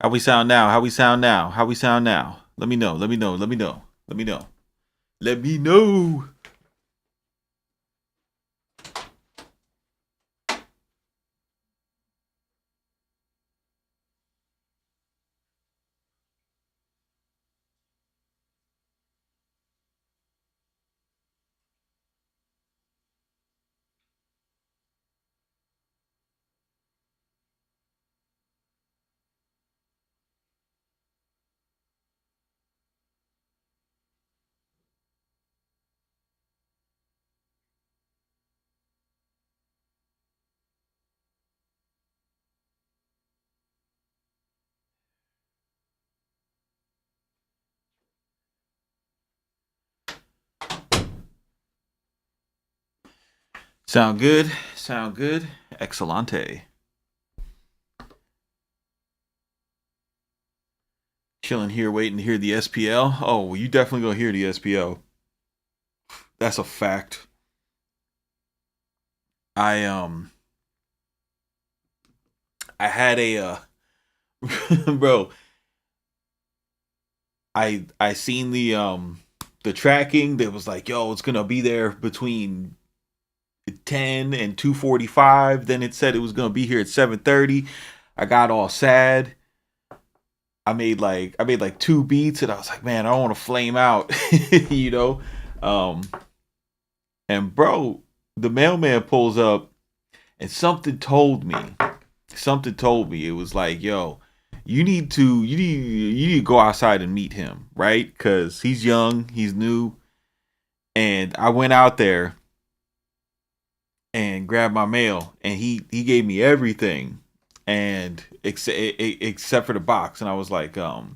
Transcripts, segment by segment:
How we sound now? How we sound now? How we sound now? Let me know. Let me know. Let me know. Let me know. Let me know. Sound good? Sound good? Excellente. Chilling here, waiting to hear the SPL. Oh, well, you definitely gonna hear the SPL. That's a fact. I I had a bro. I seen the tracking that was like, yo, it's gonna be there between 10 and 2:45. Then it said it was gonna be here at 7:30. I got all sad. I made like two beats and I was like, man, I don't want to flame out, you know. Um, and bro, the mailman pulls up and something told me it was like, yo, you need to go outside and meet him, right? Because he's young, he's new, and I went out there and grabbed my mail, and he gave me everything, and except for the box, and I was like, yo,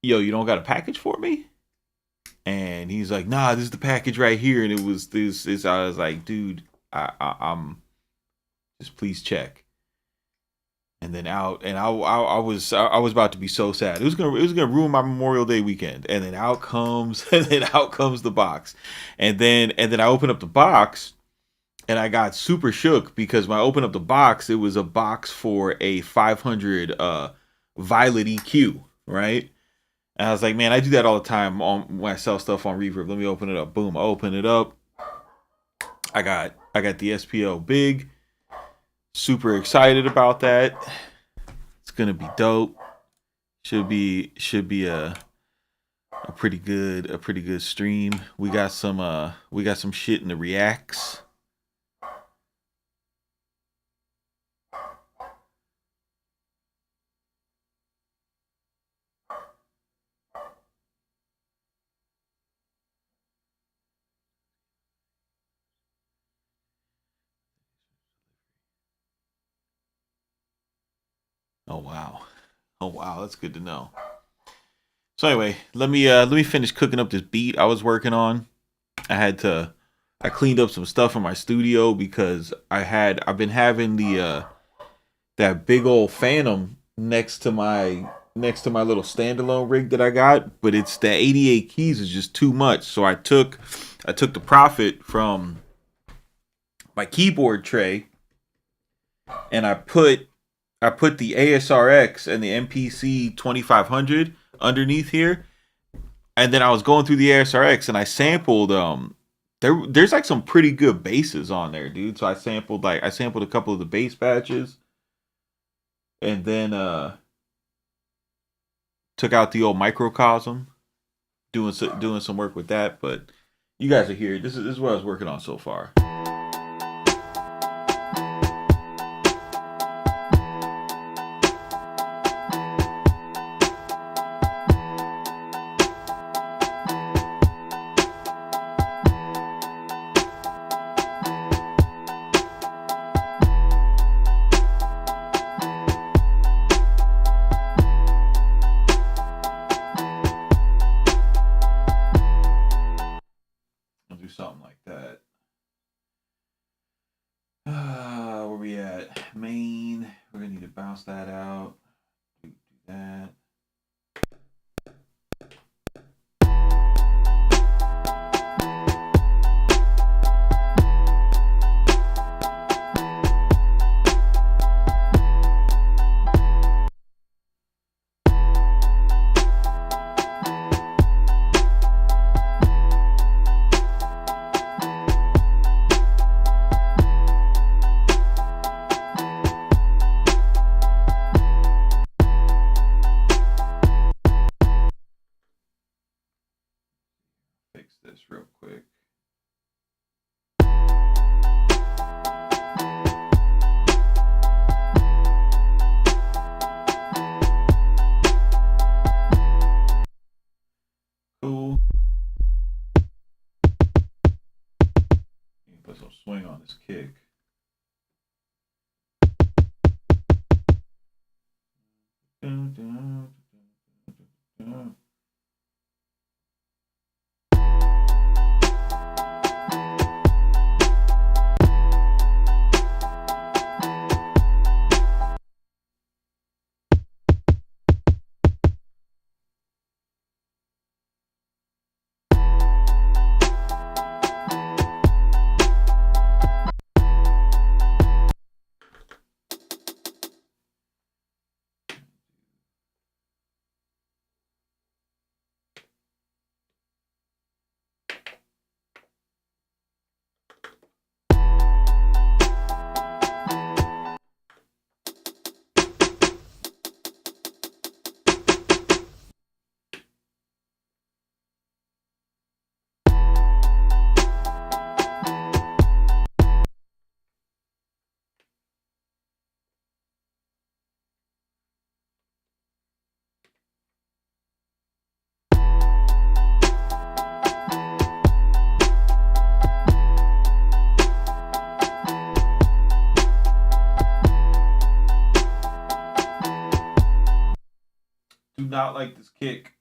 you don't got a package for me? And he's like, nah, this is the package right here, and it was this. I was like, dude, I'm just please check. And then out, and I was about to be so sad. It was gonna ruin my Memorial Day weekend. And then out comes the box, and then I open up the box, and I got super shook because when I opened up the box, it was a box for a 500 Violet EQ, right? And I was like, man, I do that all the time on when I sell stuff on Reverb. Let me open it up. Boom, I open it up. I got the SPO big. Super excited about that. It's gonna be dope. Should be a pretty good stream. We got some shit in the reacts. Oh wow. Oh wow, that's good to know. So anyway, let me finish cooking up this beat I was working on. I cleaned up some stuff in my studio because I've been having the that big old Phantom next to my little standalone rig that I got, but it's the 88 keys is just too much. So I took the profit from my keyboard tray and I put the ASRX and the MPC 2500 underneath here, and then I was going through the ASRX and I sampled there's like some pretty good basses on there, dude. So I sampled a couple of the bass patches, and then took out the old microcosm, doing some work with that. But you guys are here. This is what I was working on so far. I'll do something like that. Where we at? Main. We're gonna need to bounce that out. Do that. do not like this kick.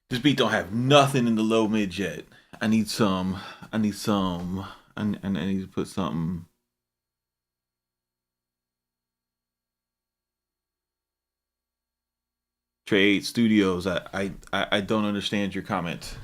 This beat don't have nothing in the low mid yet. I need some. I need some. I need to put something. Trade Studios. I don't understand your comment.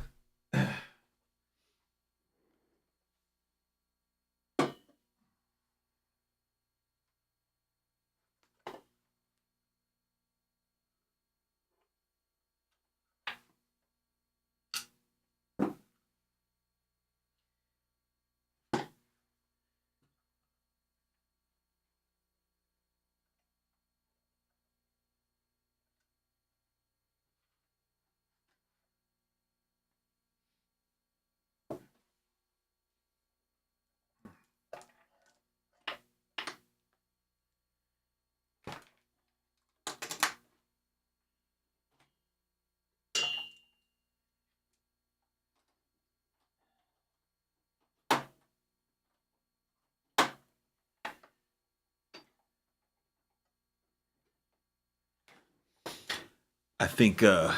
I think I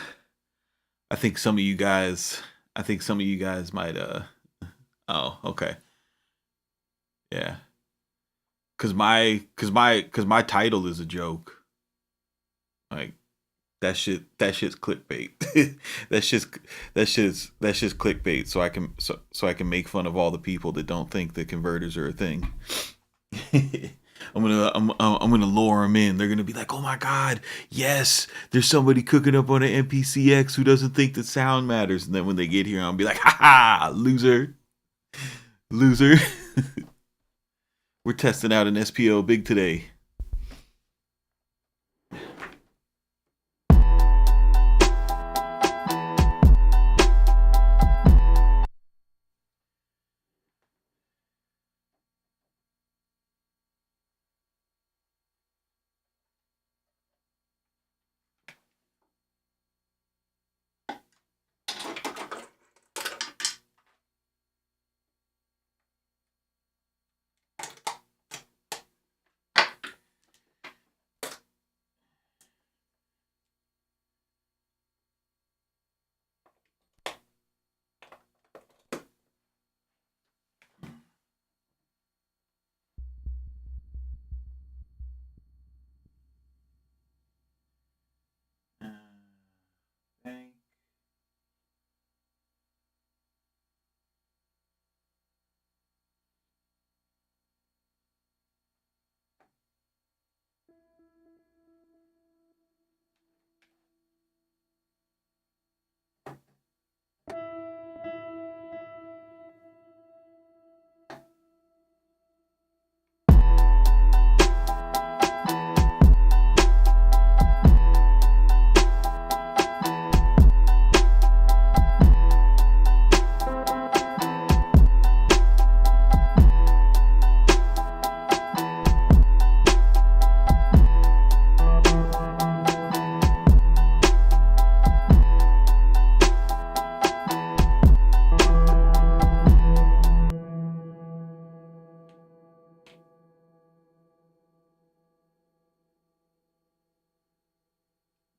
think some of you guys might oh, okay. Yeah. Cause my title is a joke. Like that shit's clickbait. That's just clickbait so I can make fun of all the people that don't think that converters are a thing. I'm gonna lure them in. They're gonna be like, oh my god, yes, there's somebody cooking up on an MPCX who doesn't think that sound matters. And then when they get here, I'll be like, ha ha, loser, loser. We're testing out an SPO big today.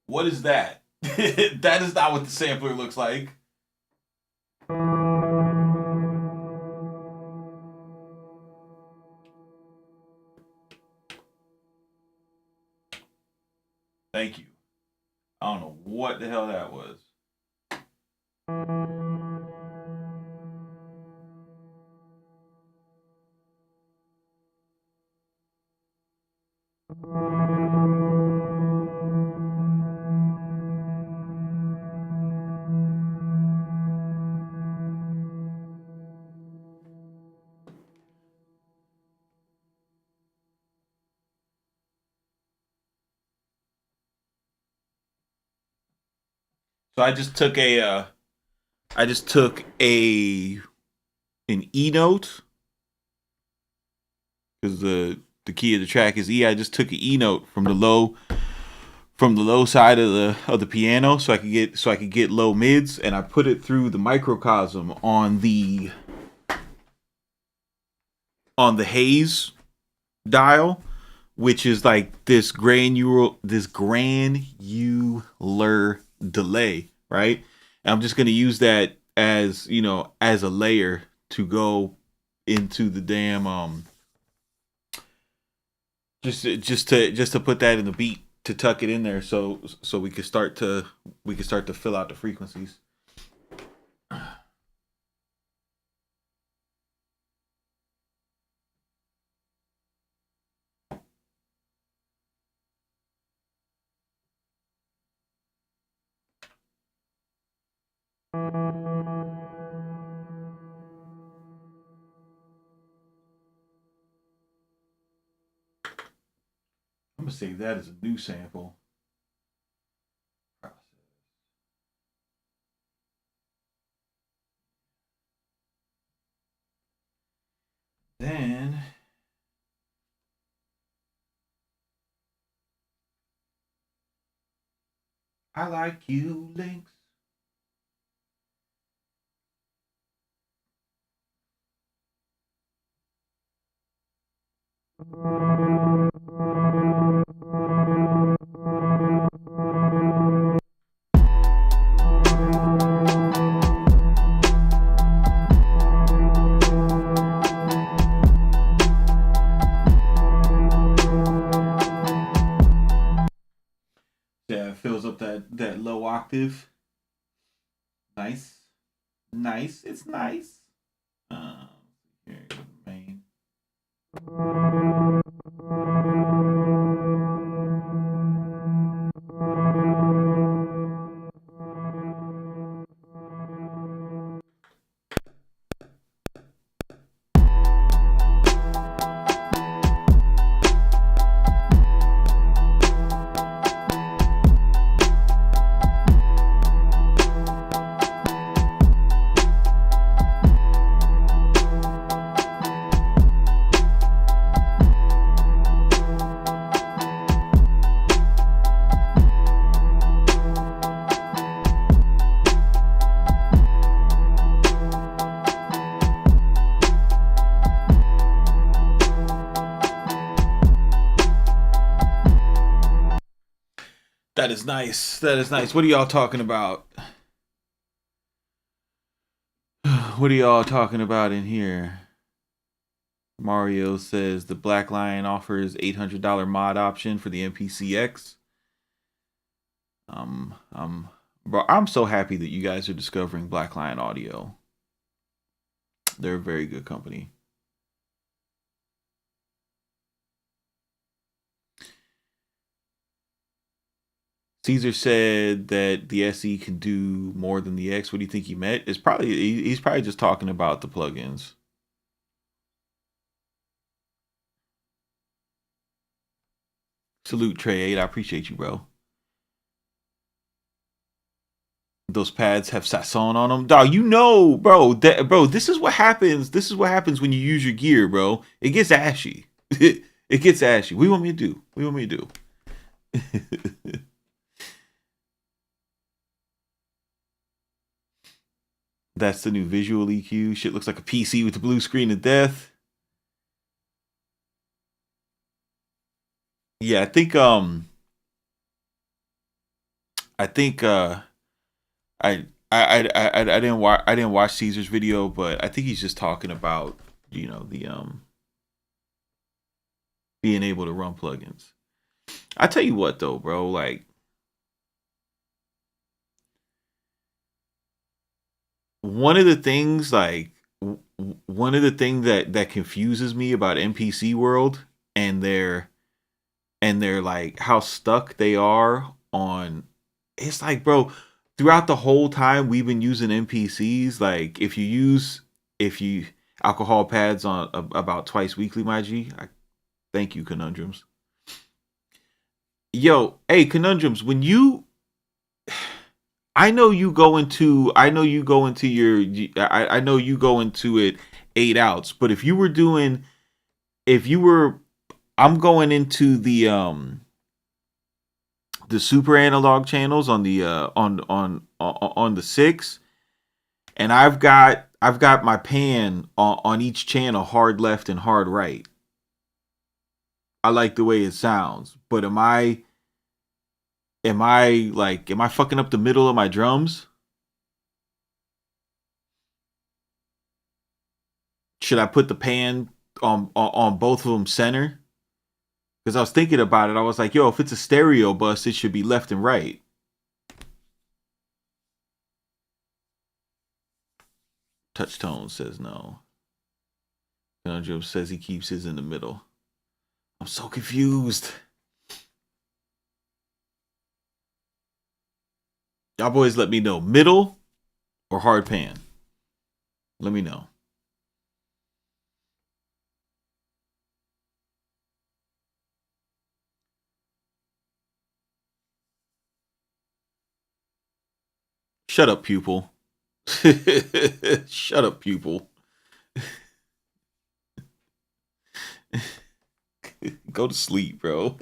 What is that? That is not what the sampler looks like. Thank you. I don't know what the hell that was. So I just took an E note because the key of the track is E. I just took an E note from the low side of the piano so I could get low mids, and I put it through the microcosm on the haze dial, which is like this granular delay, right? And I'm just gonna use that as, you know, as a layer to go into the damn just to put that in the beat, to tuck it in there so we could start to fill out the frequencies. I'm gonna save that as a new sample. Then I like you links. Yeah, it fills up that low octave. Nice, nice. It's nice. Here, main. That is nice. That is nice. What are y'all talking about? What are y'all talking about in here? Mario says the Black Lion offers $800 mod option for the MPCX. Bro, I'm so happy that you guys are discovering Black Lion Audio. They're a very good company. Caesar said that the SE can do more than the X. What do you think he meant? He's probably just talking about the plugins. Salute Trey 8. I appreciate you, bro. Those pads have Sasson on them. Dog, you know, bro, this is what happens. This is what happens when you use your gear, bro. It gets ashy. It gets ashy. What do you want me to do? What do you want me to do? That's the new visual EQ. Shit looks like a PC with the blue screen of death. Yeah, I think I didn't watch Caesar's video, but I think he's just talking about, you know, the being able to run plugins. I tell you what though, bro, like one of the things one of the things that confuses me about MPC world and their like how stuck they are on, it's like, bro, throughout the whole time we've been using MPCs, like if you alcohol pads on about twice weekly, my G, thank you, Conundrums. Yo, hey, Conundrums, when you I know you go into. I know you go into your. I know you go into it 8 outs. But if you were doing, if you were, I'm going into the super analog channels on the on the 6, and I've got my pan on each channel, hard left and hard right. I like the way it sounds, but am I fucking up the middle of my drums? Should I put the pan on both of them center? Because I was thinking about it. I was like, yo, if it's a stereo bus, it should be left and right. Touchtone says no. Joe says he keeps his in the middle. I'm so confused. Y'all boys let me know. Middle or hard pan? Let me know. Shut up, pupil. Shut up, pupil. Go to sleep, bro.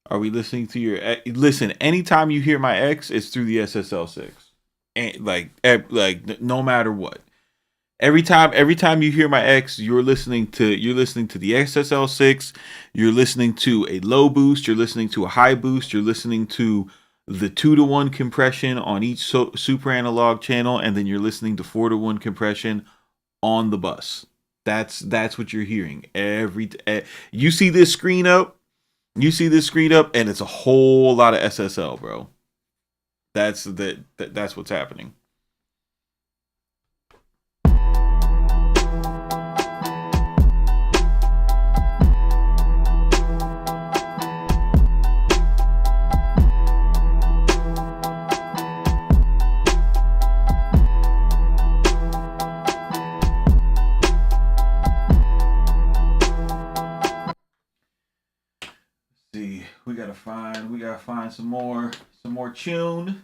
Are we listening to your listen? Anytime you hear my X, it's through the SSL6, and like no matter what. Every time you hear my X, you're listening to the SSL6. You're listening to a low boost. You're listening to a high boost. You're listening to the 2-to-1 compression on each super analog channel, and then you're listening to 4-to-1 compression on the bus. That's what you're hearing. You see this screen up. You see this screen up, and it's a whole lot of SSL, bro. That's what's happening. We gotta find some more tune.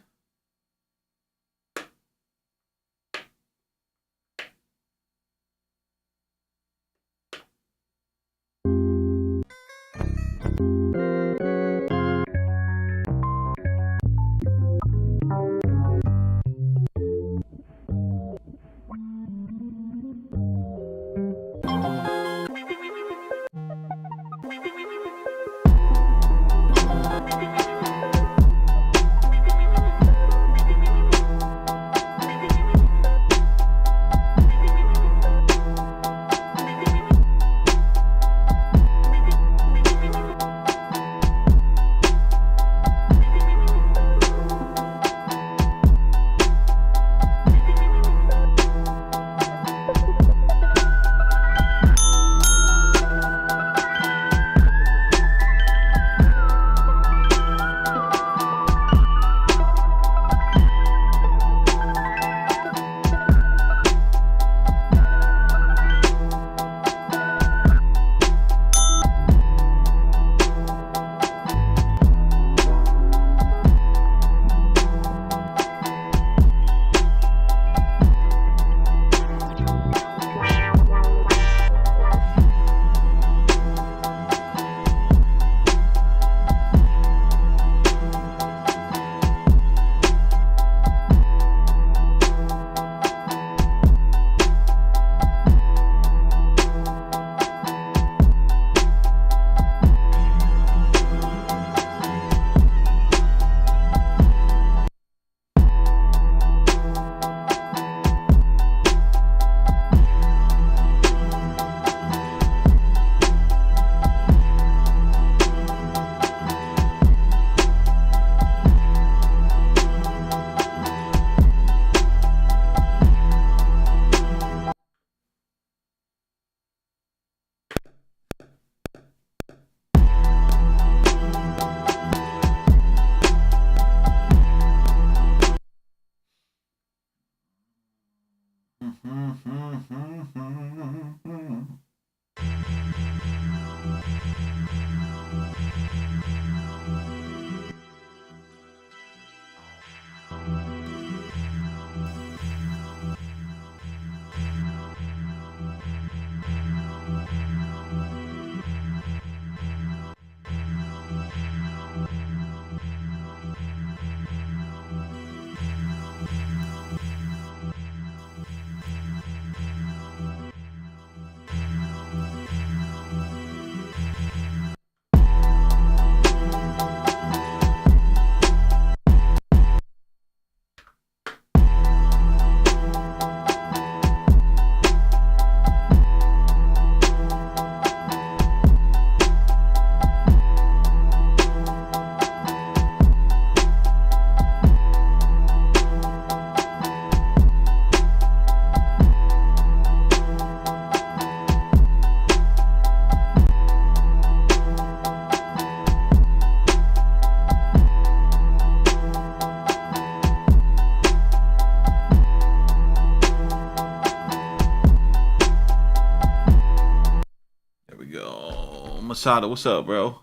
There we go. Masada, what's up, bro?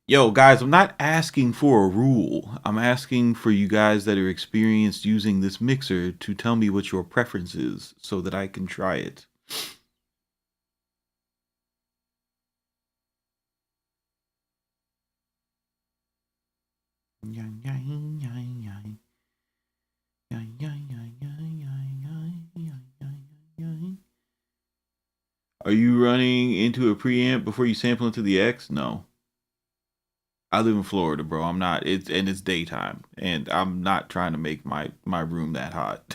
Yo, guys, I'm not asking for a rule. I'm asking for you guys that are experienced using this mixer to tell me what your preference is so that I can try it. Are you running into a preamp before you sample into the X? No. I live in Florida, bro. I'm not. It's daytime, and I'm not trying to make my room that hot,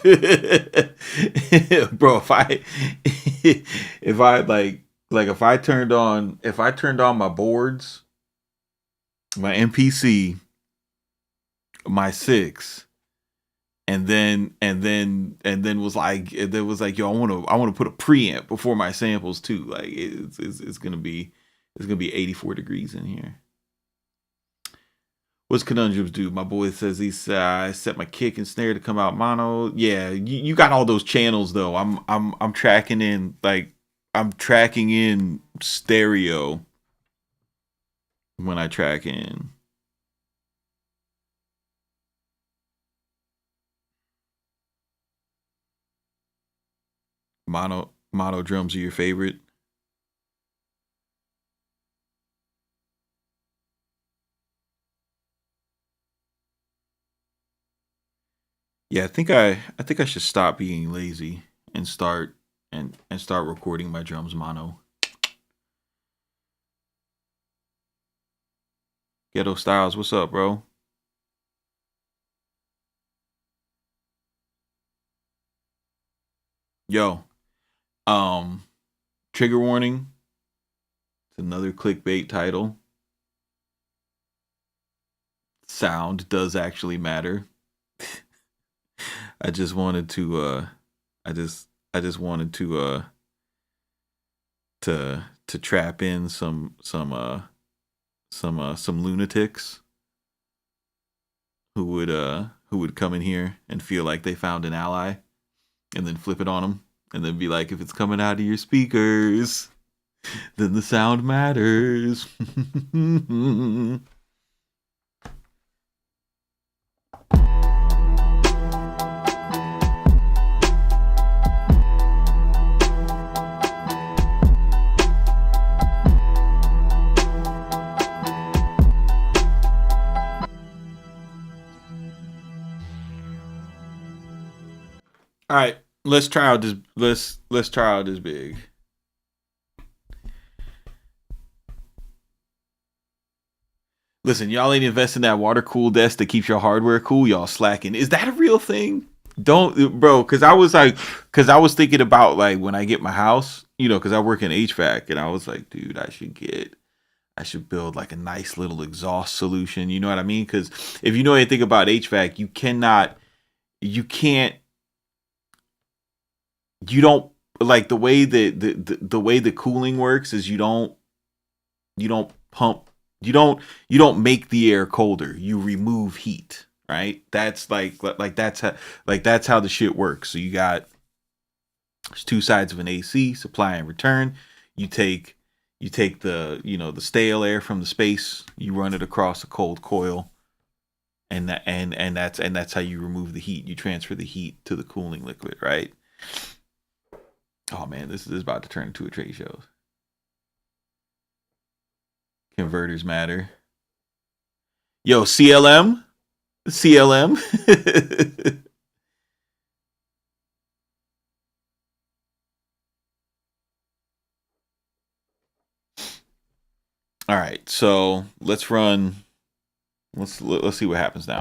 bro. If I if I turned on my boards, my MPC, my six, and then was like, yo, I want to put a preamp before my samples too. Like it's gonna be 84 degrees in here. What's Conundrums do? My boy says he's I set my kick and snare to come out mono. Yeah, you got all those channels though. I'm tracking in I'm tracking in stereo when I track in. Mono drums are your favorite? Yeah, I think I should stop being lazy and start recording my drums mono. Ghetto Styles, what's up, bro? Yo, um, trigger warning. It's another clickbait title. Sound does actually matter. I just wanted to I just wanted to trap in some lunatics who would come in here and feel like they found an ally and then flip it on them and then be like, if it's coming out of your speakers, then the sound matters. All right, let's try out this. Let's try out this big. Listen, y'all ain't investing that water cool desk that keeps your hardware cool. Y'all slacking. Is that a real thing? Don't, bro. Cause I was thinking about like when I get my house, cause I work in HVAC, and I was like, dude, I should build like a nice little exhaust solution. You know what I mean? Cause if you know anything about HVAC, you can't, you don't like the way the cooling works is you don't pump You don't make the air colder. You remove heat, right? That's that's how the shit works. So you got there's two sides of an AC, supply and return. You take the the stale air from the space, you run it across a cold coil, and that's how you remove the heat. You transfer the heat to the cooling liquid, right? Oh man, this is about to turn into a trade show. Converters matter. Yo, CLM? CLM? All right, so let's run. Let's see what happens now.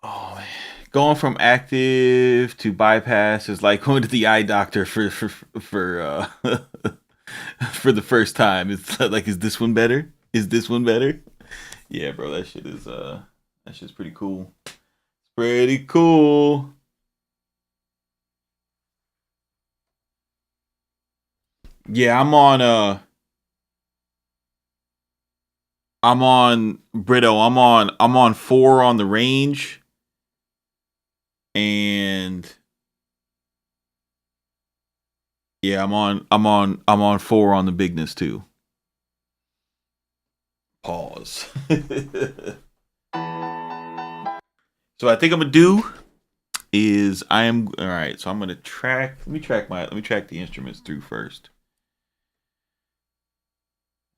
Oh man. Going from active to bypass is like going to the eye doctor for for the first time. It's like, is this one better? Is this one better? Yeah, bro, that shit is that shit's pretty cool. Pretty cool. Yeah, I'm on Brito. I'm on 4 on the range. And yeah, I'm on 4 on the bigness too. Pause. So I think I'm gonna do is I am all right. So I'm gonna track. Let me track the instruments through first.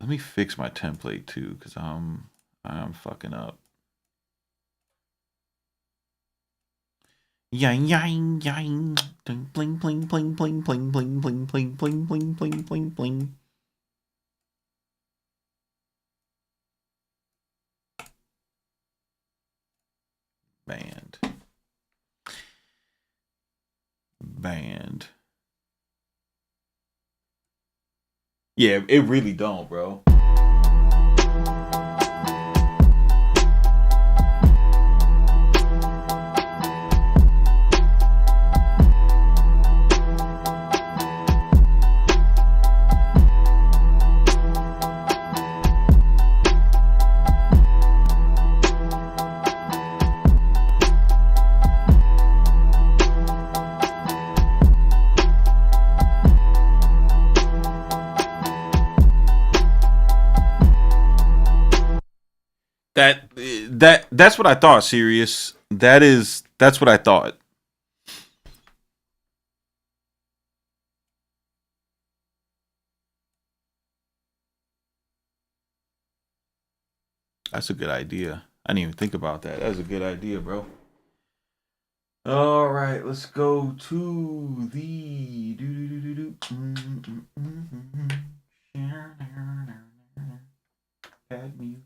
Let me fix my template too, because I'm fucking up. Yang yang yang, bling bling bling bling bling bling bling bling bling bling bling bling bling bling. Band. Yeah, it really don't, bro. That's what I thought. Serious. That's what I thought. That's a good idea. I didn't even think about that. That's a good idea, bro. All right, let's go to the add mute.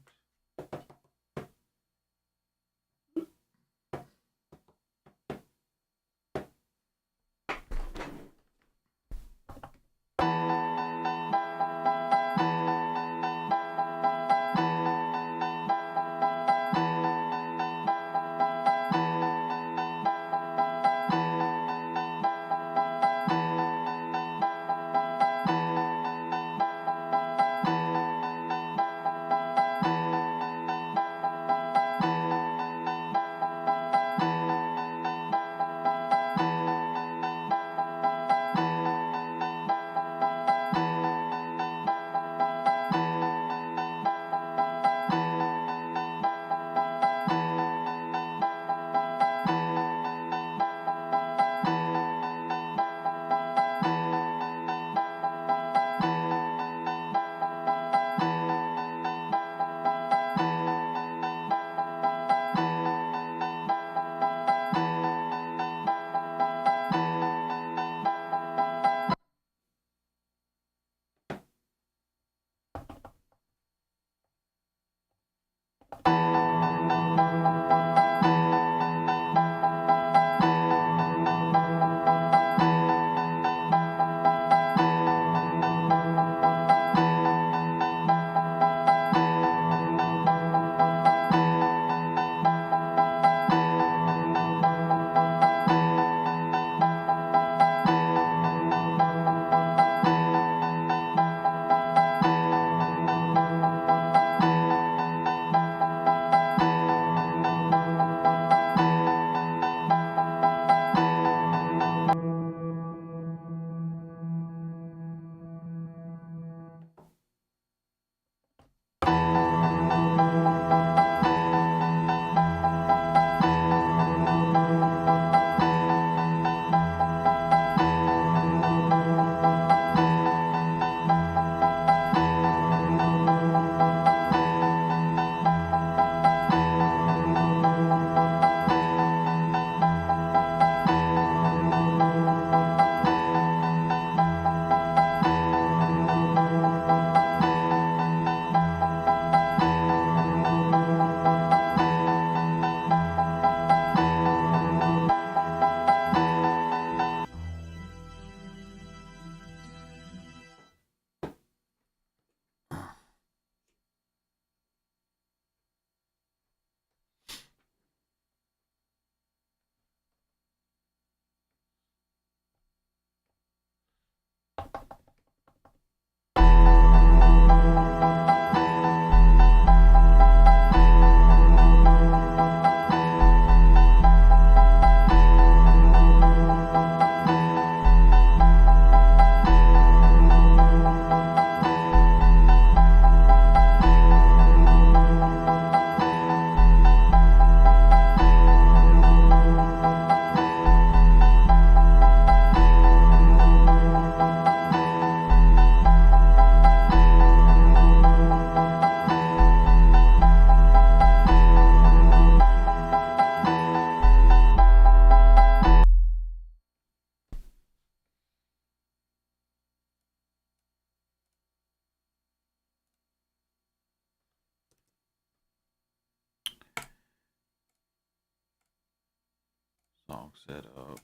Song set up.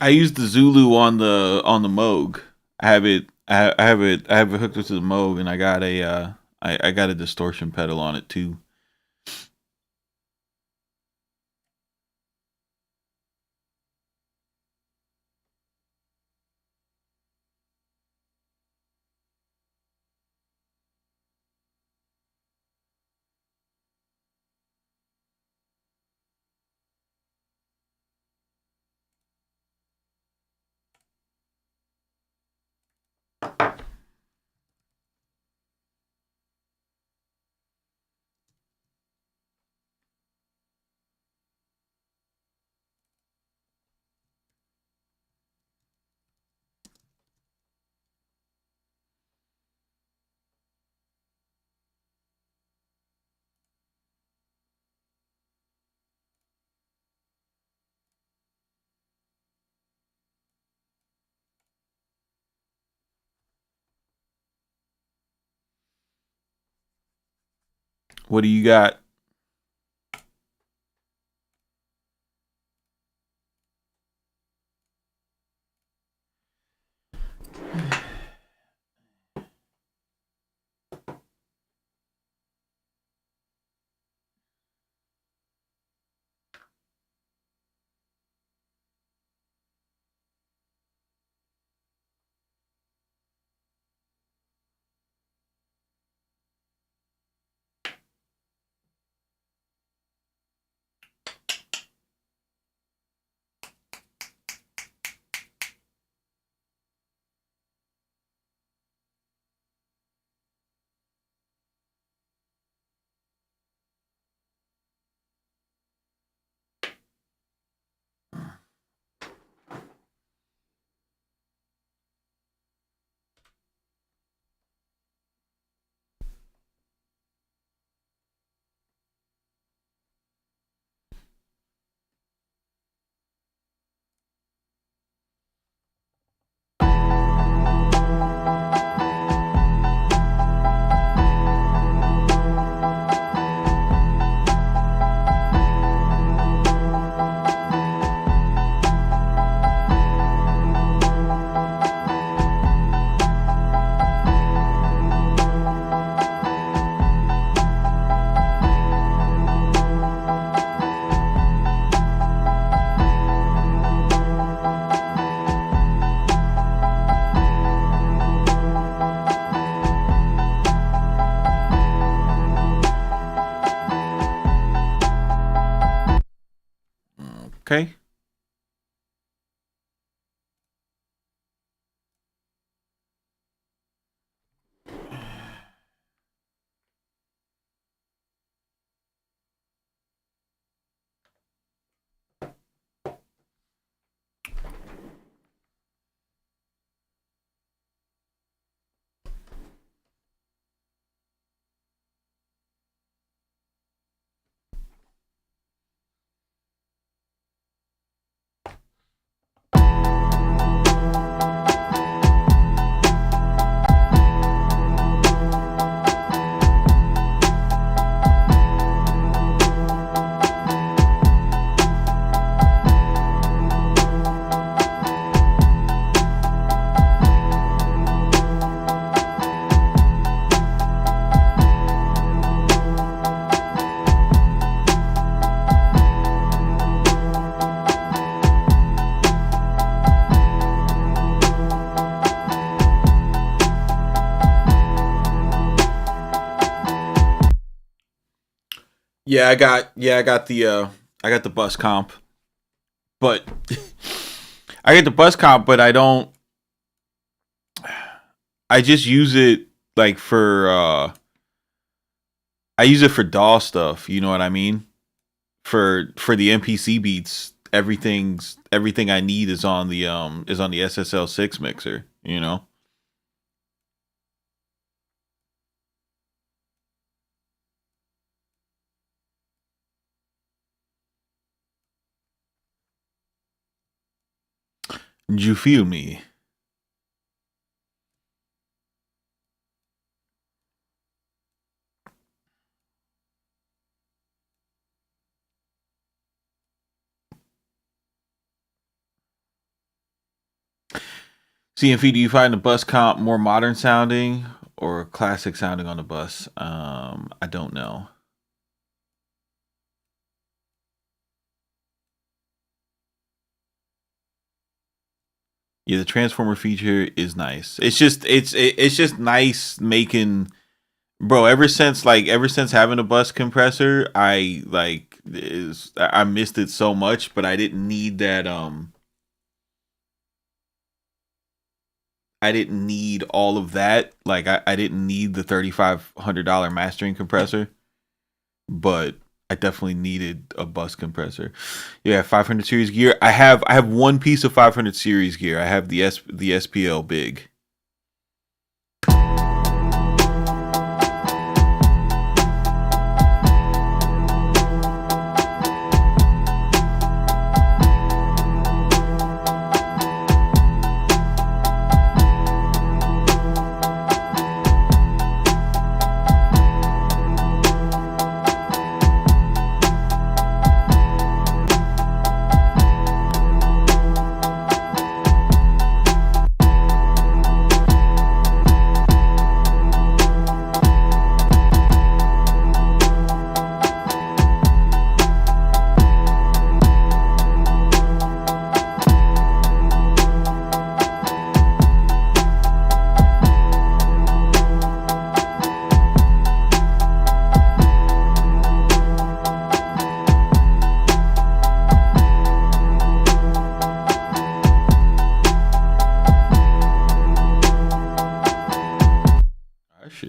I used the Zulu on the Moog. I have it. I have it hooked up to the Moog, and I got a I got a distortion pedal on it too. What do you got? Okay. I got the bus comp. But I get the bus comp, but I just use it like for I use it for DAW stuff, you know what I mean? For the MPC beats, everything I need is on the SSL6 mixer, you know? Did you feel me? CMP, do you find the bus comp more modern sounding or classic sounding on the bus? I don't know. Yeah, the transformer feature is nice. It's just nice making, bro. Ever since having a bus compressor, I missed it so much, but I didn't need all of that. Like I didn't need the $3,500 mastering compressor, but I definitely needed a bus compressor. Yeah, 500 series gear. I have one piece of 500 series gear. I have the SPL big.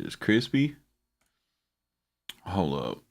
is crispy. Hold up.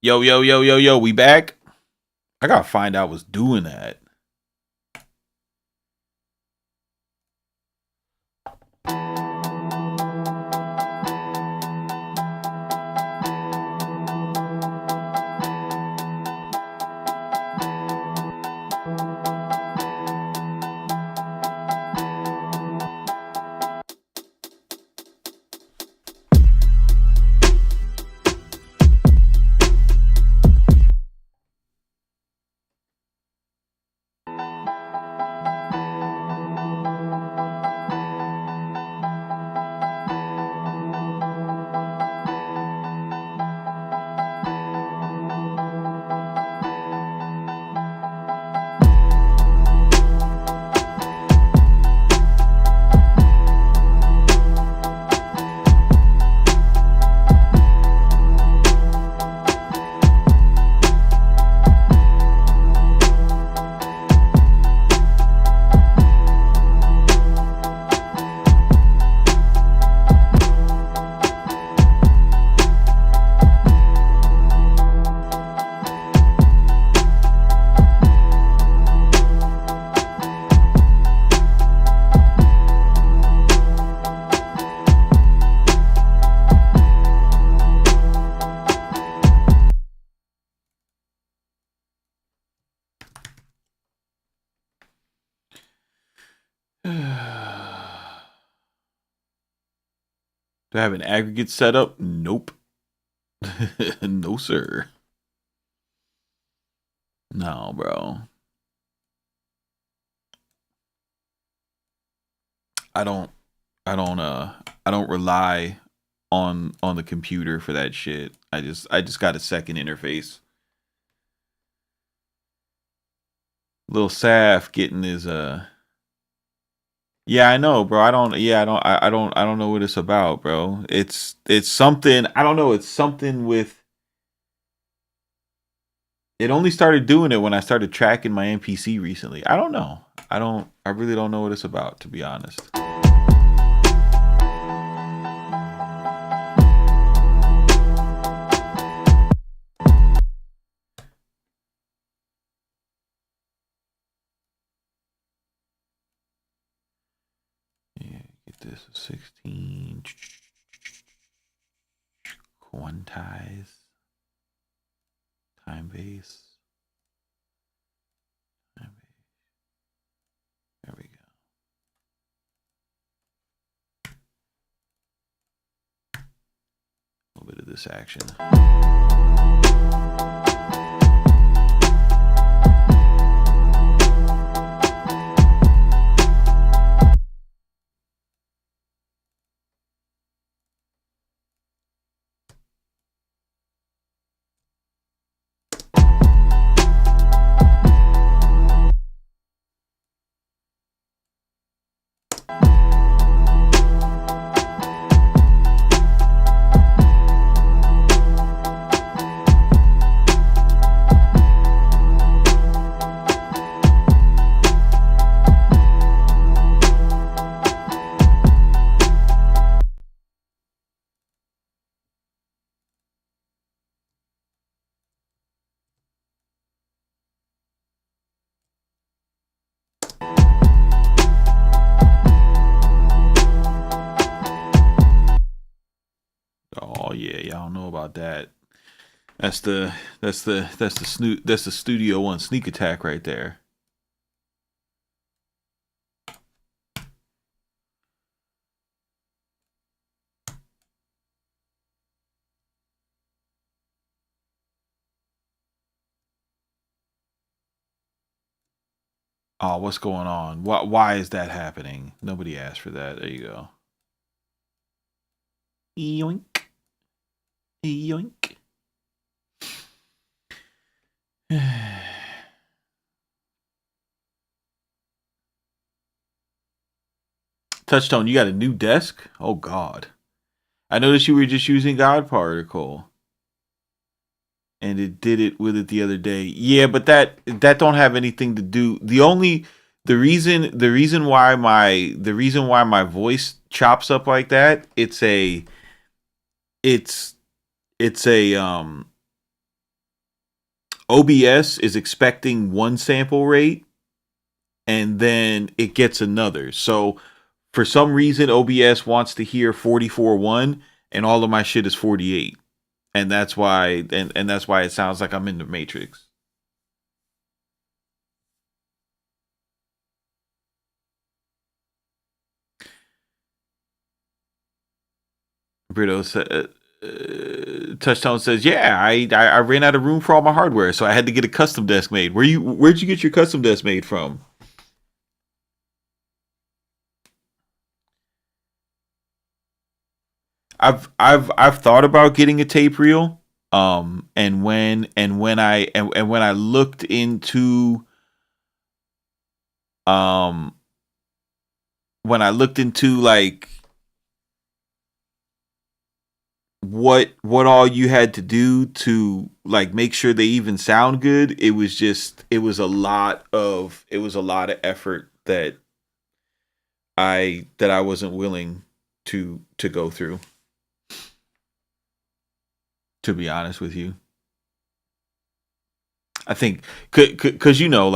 Yo, yo, yo, yo, yo, we back? I gotta find out what's doing that. Do I have an aggregate setup? Nope. No, sir. No, bro. I don't I don't rely on the computer for that shit. I just got a second interface. Little Saf getting his Yeah, I know, bro. I don't. Yeah, I don't. I don't know what it's about, bro. It's something. I don't know. It's something with. It only started doing it when I started tracking my MPC recently. I don't know. I don't. I really don't know what it's about, to be honest. Yeah, get this 16. Quantize. Time base. Time base. There we go. A little bit of this action. Oh yeah, y'all know about that. That's the Studio One sneak attack right there. Oh, what's going on? Why is that happening? Nobody asked for that. There you go. Yoink. Yoink. Touchstone, you got a new desk? Oh God. I noticed you were just using God Particle. And it did it with it the other day. Yeah, but that don't have anything to do. The reason why my voice chops up like that, it's a OBS is expecting one sample rate and then it gets another. So for some reason OBS wants to hear 44.1 and all of my shit is 48. And that's why and that's why it sounds like I'm in the Matrix. Brito Touchstone says, "Yeah, I ran out of room for all my hardware, so I had to get a custom desk made." Where'd you get your custom desk made from? I've thought about getting a tape reel. And when I looked into um like what all you had to do to like make sure they even sound good, it was a lot of effort that I wasn't willing to go through, to be honest with you. I think cuz you know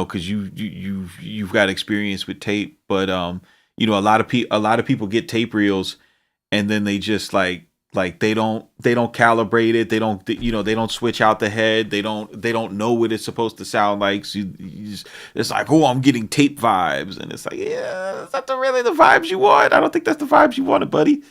cuz you've got experience with tape, but a a lot of people get tape reels and then they just they don't calibrate it, they don't switch out the head, they don't know what it's supposed to sound like, so it's like, oh, I'm getting tape vibes, and it's like, yeah, that's not really the vibes you want. I don't think that's the vibes you wanted, buddy.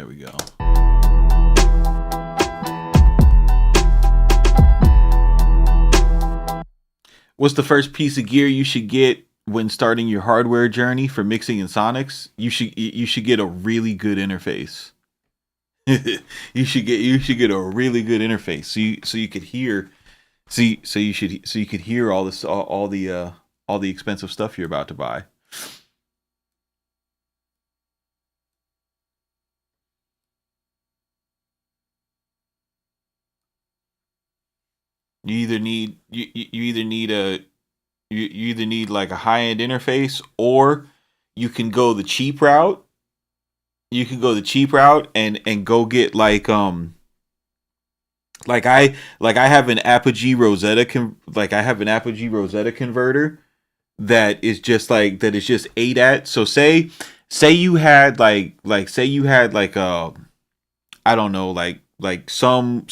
There we go. What's the first piece of gear you should get when starting your hardware journey for mixing and sonics? You should get a really good interface. you should get a really good interface so you could hear you could hear all this all the expensive stuff you're about to buy. You either need you either need like a high end interface, or you can go the cheap route. You can go the cheap route and go get like I have an Apogee Rosetta converter that is just that is just ADAT. So say you had say you had I don't know, some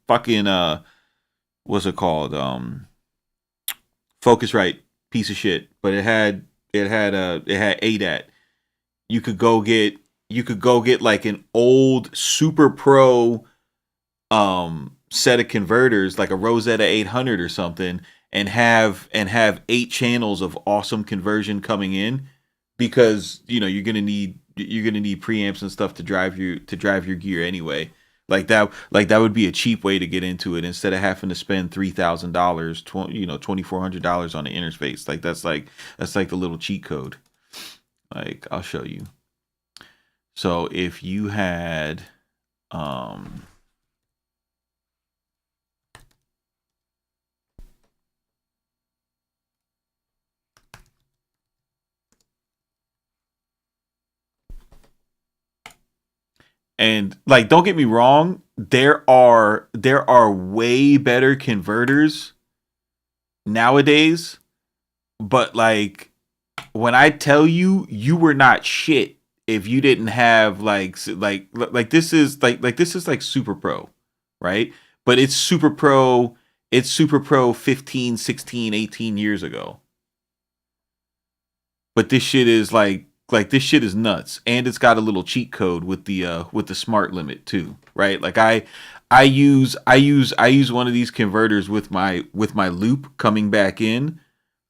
fucking what's it called, Focusrite piece of shit, but it had ADAT. You could go get like an old Super Pro set of converters, like a Rosetta 800 or something, and have 8 channels of awesome conversion coming in, because you're gonna need preamps and stuff to drive your gear anyway. That would be a cheap way to get into it, instead of having to spend $3,000, $2,400 on the interface. That's like the little cheat code. I'll show you. So if you had and don't get me wrong, there are way better converters nowadays, but when I tell you, you were not shit if you didn't have this is like Super Pro, right? But it's Super Pro 15, 16, 18 years ago. But this shit is this shit is nuts, and it's got a little cheat code with the smart limit too, right? I use one of these converters with my loop coming back in,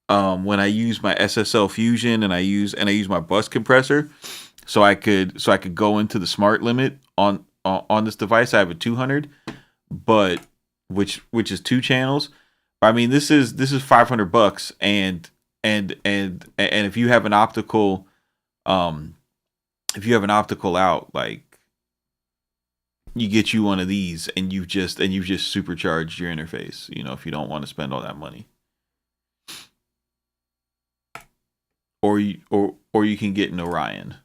when I use my SSL Fusion, and I use my bus compressor, so I could go into the smart limit on this device. I have a 200, but which is 2 channels. I mean, this is $500, and if you have an optical out, you get you one of these, and you've just supercharged your interface, if you don't want to spend all that money. Or you can get an Orion,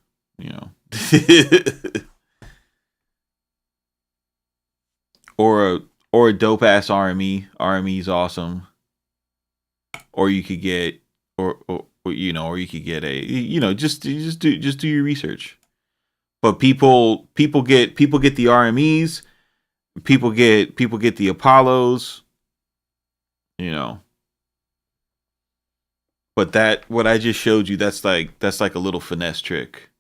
or a dope ass RME. RME is awesome. Or you could get or you could get a just do your research. But people get the RMEs, people get the Apollos, But what I just showed you, that's like a little finesse trick.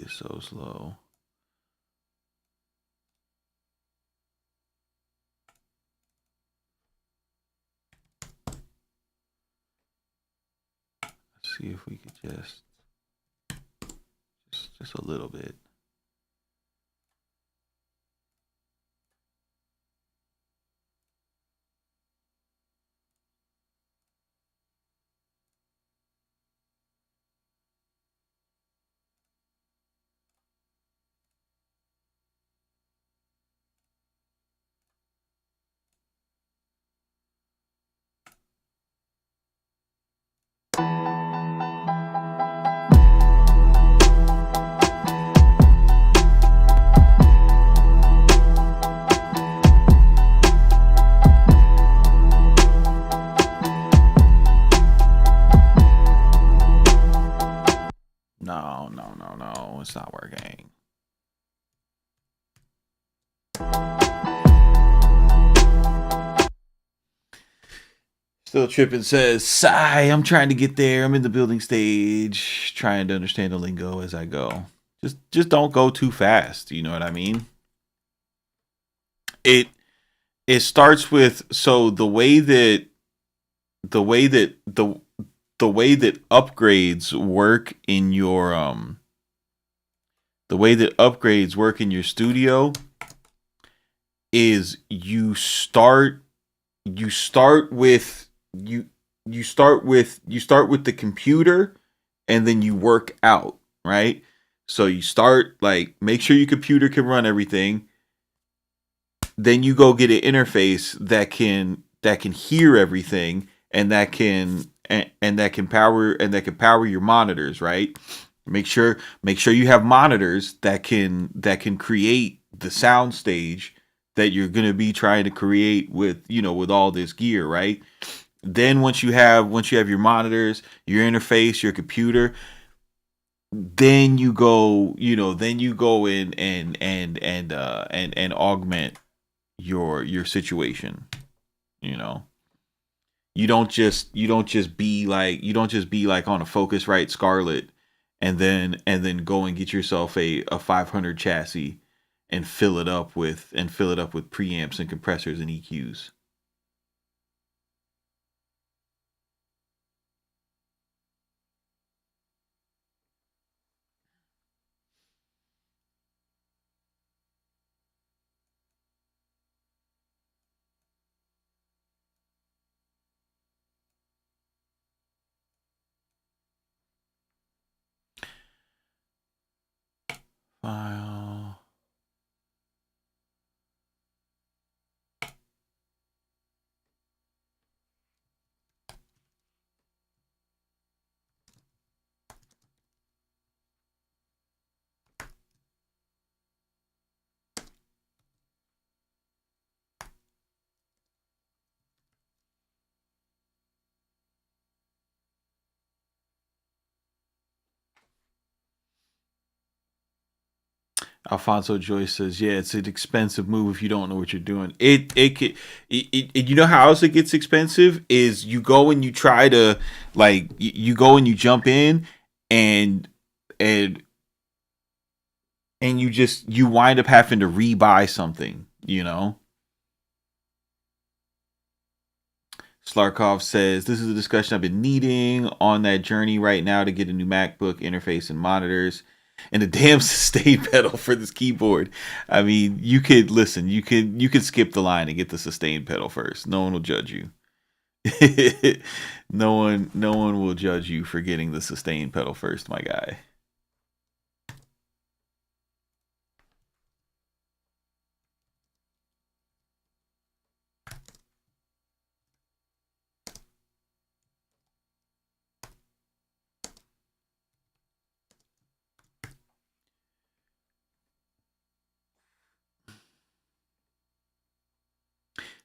is so slow. Let's see if we could just a little bit. No, it's not working. Still tripping says, sigh, I'm trying to get there. I'm in the building stage, trying to understand the lingo as I go. Just don't go too fast. You know what I mean? It it starts with, so the way that the way that upgrades work in your the way that upgrades work in your studio is you start with you start with the computer, and then you work out, right? So you start, like, make sure your computer can run everything. Then you go get an interface that can hear everything, and that can power your monitors, right? Make sure you have monitors that can create the sound stage that you're going to be trying to create with, with all this gear, right? Then once you have your monitors, your interface, your computer, then you go in and augment your situation. You know, you don't just be like on a Focusrite Scarlett, and then go and get yourself a 500 chassis and fill it up with preamps and compressors and EQs. File. Alfonso Joyce says, "Yeah, it's an expensive move if you don't know what you're doing. You know how else it gets expensive is you go and you try to, like, you go and you jump in, and and you wind up having to rebuy something. You know." Slarkov says, "This is a discussion I've been needing on that journey right now to get a new MacBook interface and monitors, and a damn sustain pedal for this keyboard." I mean, you could listen. You could skip the line and get the sustain pedal first. No one will judge you. No one will judge you for getting the sustain pedal first, my guy.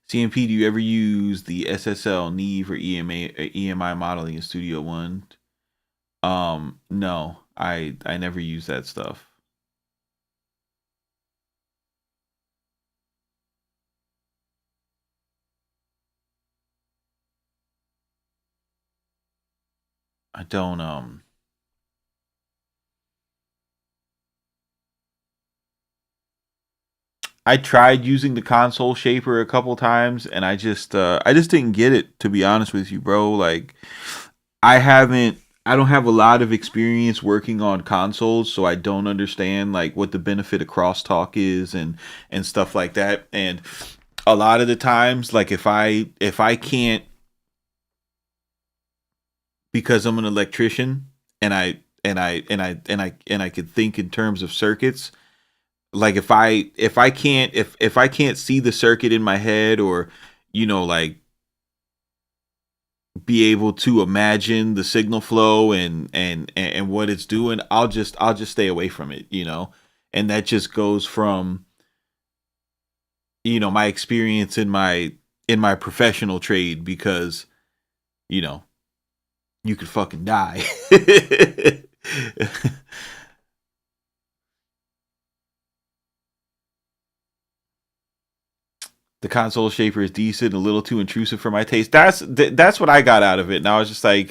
CMP, do you ever use the SSL Neve or EMI modeling in Studio One? No, I never use that stuff. I don't I tried using the console shaper a couple times, and I just didn't get it, to be honest with you, bro. Like I don't have a lot of experience working on consoles, so I don't understand like what the benefit of crosstalk is and stuff like that. And a lot of the times, like if I can't, because I'm an electrician and I could think in terms of circuits. Like if I can't see the circuit in my head, or like be able to imagine the signal flow and what it's doing, I'll just stay away from it. And that just goes from my experience in my professional trade, because you know you could fucking die. The console shaper is decent, a little too intrusive for my taste. That's what I got out of it, and I was just like,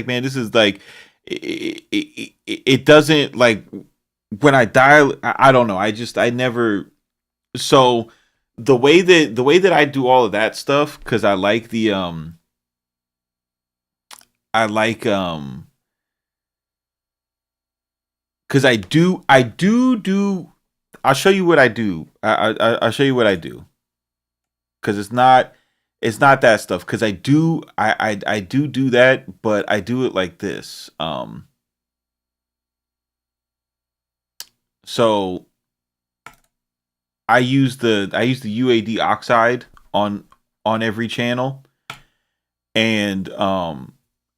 man, this is like, it doesn't like when I dial. I don't know. I never. So the way that I do all of that stuff, because I like I like because I do. I'll show you what I do. I'll show you what I do, because it's not that stuff, because I do that, but I do it like this. So I use the UAD oxide on every channel, and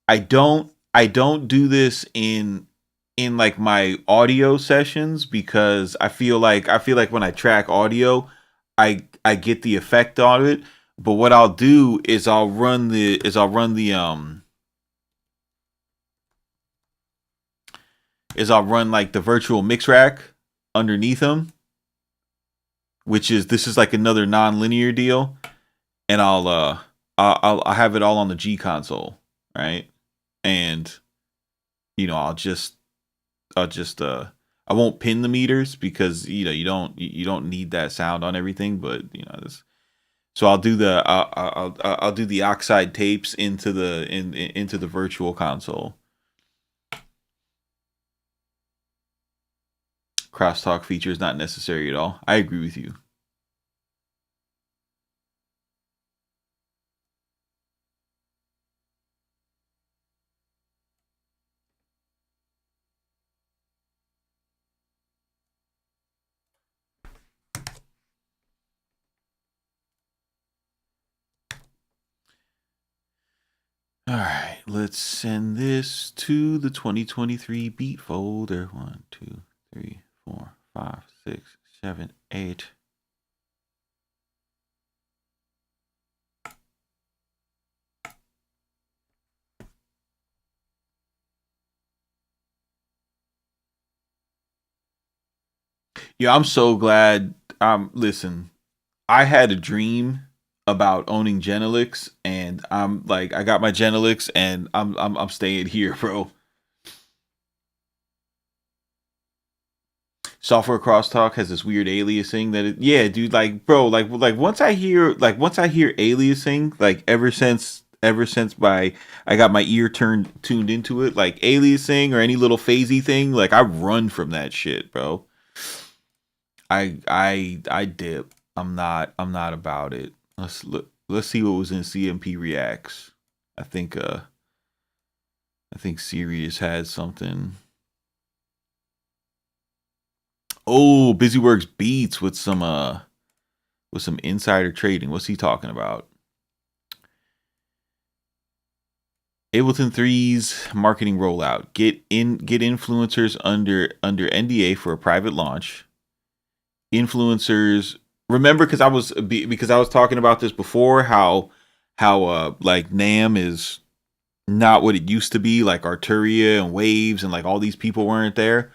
I don't do this in like my audio sessions, because I feel like when I track audio, I get the effect on it. But what I'll do is I'll run like the virtual mix rack underneath them, which is this is like another non-linear deal, and I'll have it all on the G console, right? And I'll just I won't pin the meters, because you don't need that sound on everything, but this. So I'll do the oxide tapes into into the virtual console. Crosstalk feature is not necessary at all. I agree with you. All right, let's send this to the 2023 beat folder. 1, 2, 3, 4, 5, 6, 7, 8. Yeah, I'm so glad. Listen, I had a dream about owning Genelix, and I'm like, I got my Genelix, and I'm staying here, bro. Software crosstalk has this weird aliasing that yeah, dude, like bro, like once I hear aliasing, like ever since my I got my ear tuned into it, like aliasing or any little phasey thing, like I run from that shit, bro. I dip. I'm not about it. Let's see what was in CMP Reacts. I think I think Sirius had something. Oh, BusyWorks Beats with some insider trading. What's he talking about? Ableton 3's marketing rollout. Get influencers under NDA for a private launch. Influencers, remember, because I was talking about this before, how like NAM is not what it used to be, like Arturia and Waves and like all these people weren't there.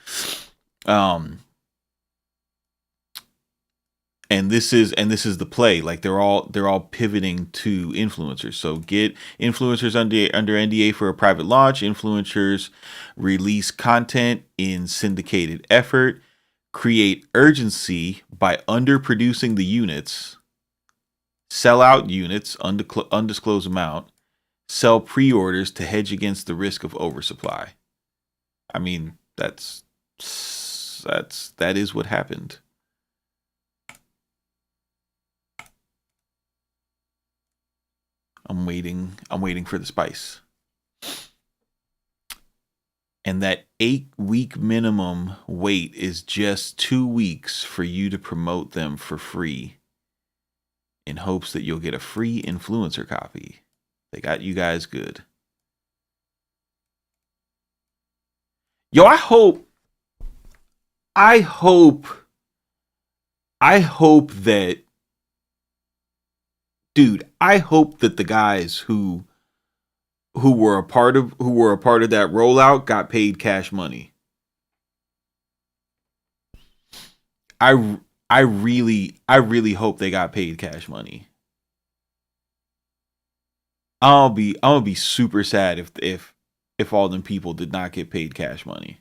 And this is the play, like they're all pivoting to influencers. So get influencers under NDA for a private launch. Influencers release content in syndicated effort. create urgency by underproducing the units, sell out units, undisclosed amount, sell pre-orders to hedge against the risk of oversupply. I mean, that is what happened. I'm waiting for the spice. And that 8-week minimum wait is just 2 weeks for you to promote them for free in hopes that you'll get a free influencer copy. They got you guys good. Yo, I hope that, dude, I hope that the guys who were a part of that rollout got paid cash money. I really hope they got paid cash money. I'll be super sad if all them people did not get paid cash money.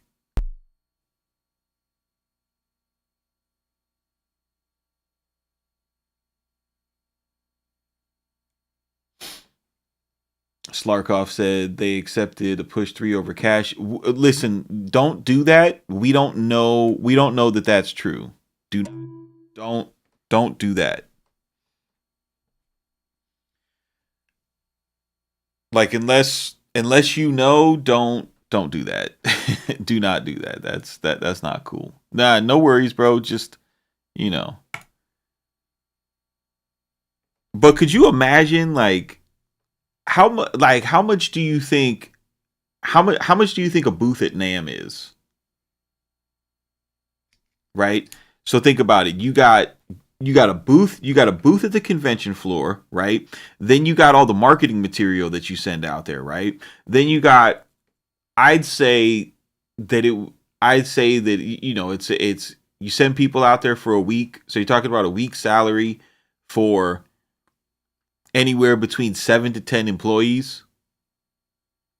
Slarkov said they accepted a push 3 over cash. Listen, don't do that. We don't know that that's true. Don't do that. Like unless you know, don't do that. Do not do that. That's not cool. Nah, no worries, bro. Just, you know. But could you imagine like how much do you think how much do you think a booth at NAMM is? Right? So think about it. You got a booth at the convention floor, right? Then you got all the marketing material that you send out there, right? Then you got I'd say that you know, it's you send people out there for a week. So you're talking about a week's salary for anywhere between 7 to 10 employees.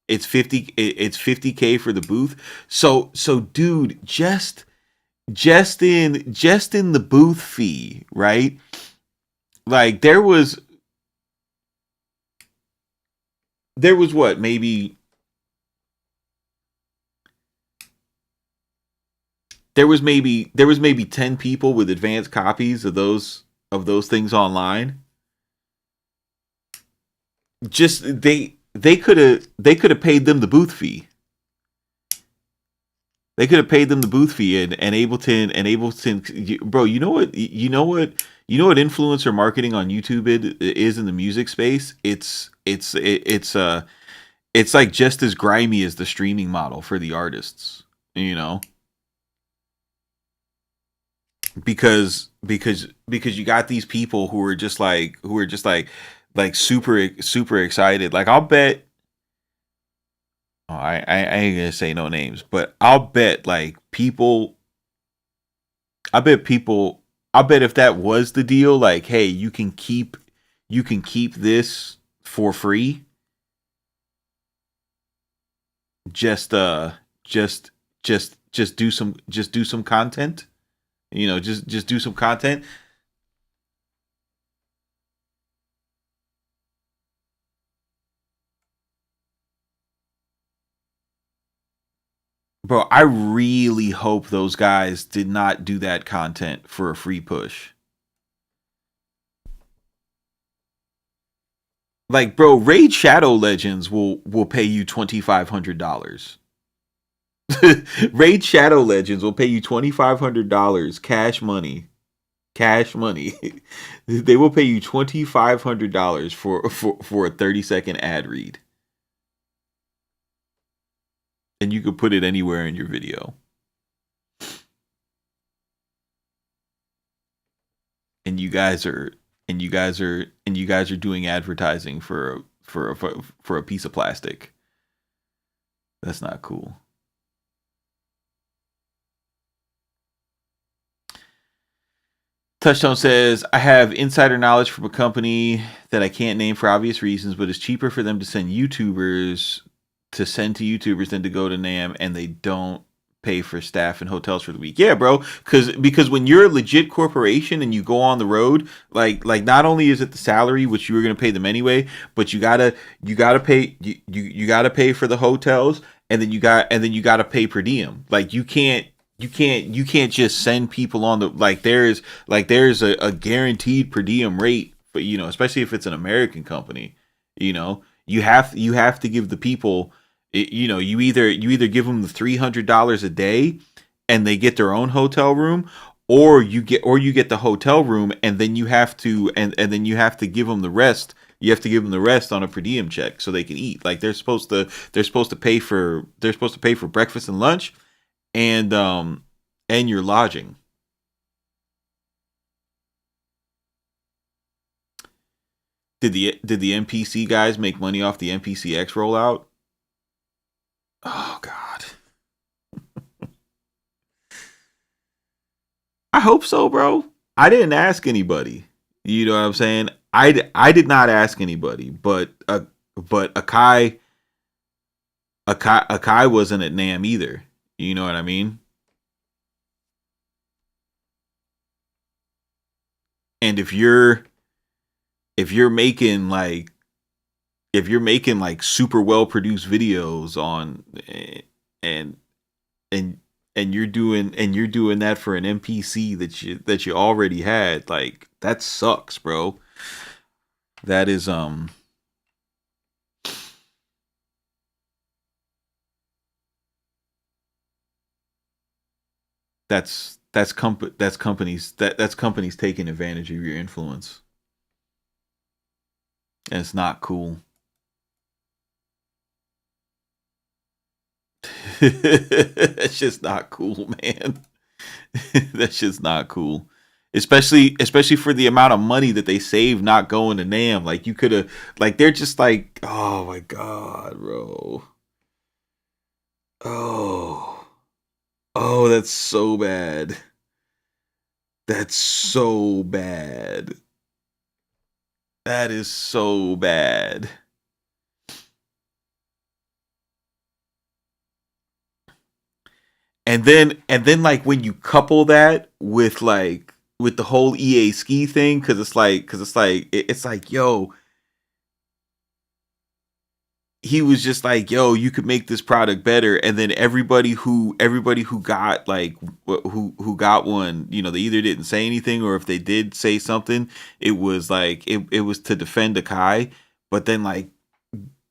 It's 50K for the booth. So dude, just in the booth fee, right? Like there was what, maybe there was maybe 10 people with advanced copies of those things online. Just they could have paid them the booth fee. They could have paid them the booth fee, and Ableton, bro. You know what influencer marketing on YouTube is in the music space. It's like just as grimy as the streaming model for the artists. You know, because you got these people who are just like super excited. Like I'll bet. Oh, I ain't gonna say no names, but I'll bet like people. I bet if that was the deal, like, hey, you can keep this for free. Just do some content. You know, just do some content. Bro, I really hope those guys did not do that content for a free push. Like, bro, Raid Shadow Legends will pay you $2,500. Raid Shadow Legends will pay you $2,500 cash money. Cash money. They will pay you $2,500 for a 30-second ad read. And you could put it anywhere in your video. And you guys are doing advertising for a piece of plastic. That's not cool. Touchstone says, I have insider knowledge from a company that I can't name for obvious reasons, but it's cheaper for them to send to YouTubers than to go to NAMM, and they don't pay for staff and hotels for the week. Yeah, bro. Because when you're a legit corporation and you go on the road, like not only is it the salary which you were gonna pay them anyway, but you gotta pay you gotta pay for the hotels, and then you gotta pay per diem. Like you can't just send people on the there's a guaranteed per diem rate, but especially if it's an American company, you have to give the people you either give them the $300 a day and they get their own hotel room, or you get the hotel room, and then you have to give them the rest. You have to give them the rest on a per diem check so they can eat. Like they're supposed to pay for breakfast and lunch, and your lodging. Did the MPC guys make money off the MPCX rollout? Oh God, I hope so, bro. I didn't ask anybody. You know what I'm saying? I did not ask anybody, but Akai wasn't at Nam either. You know what I mean? And if you're making like super well produced videos on and and and you're doing that for an NPC that you already had, like that sucks, bro. That is that's companies taking advantage of your influence, and it's not cool. That's just not cool, man. That's just not cool. Especially for the amount of money that they save not going to Nam. Like you could have, like they're just like, oh my god, bro. Oh, oh, that's so bad. That's so bad. That is so bad. And then like when you couple that with the whole EA ski thing, because it's like yo, he was just like, yo, you could make this product better. And then everybody who got who got one, they either didn't say anything, or if they did say something, it was to defend Akai. But then like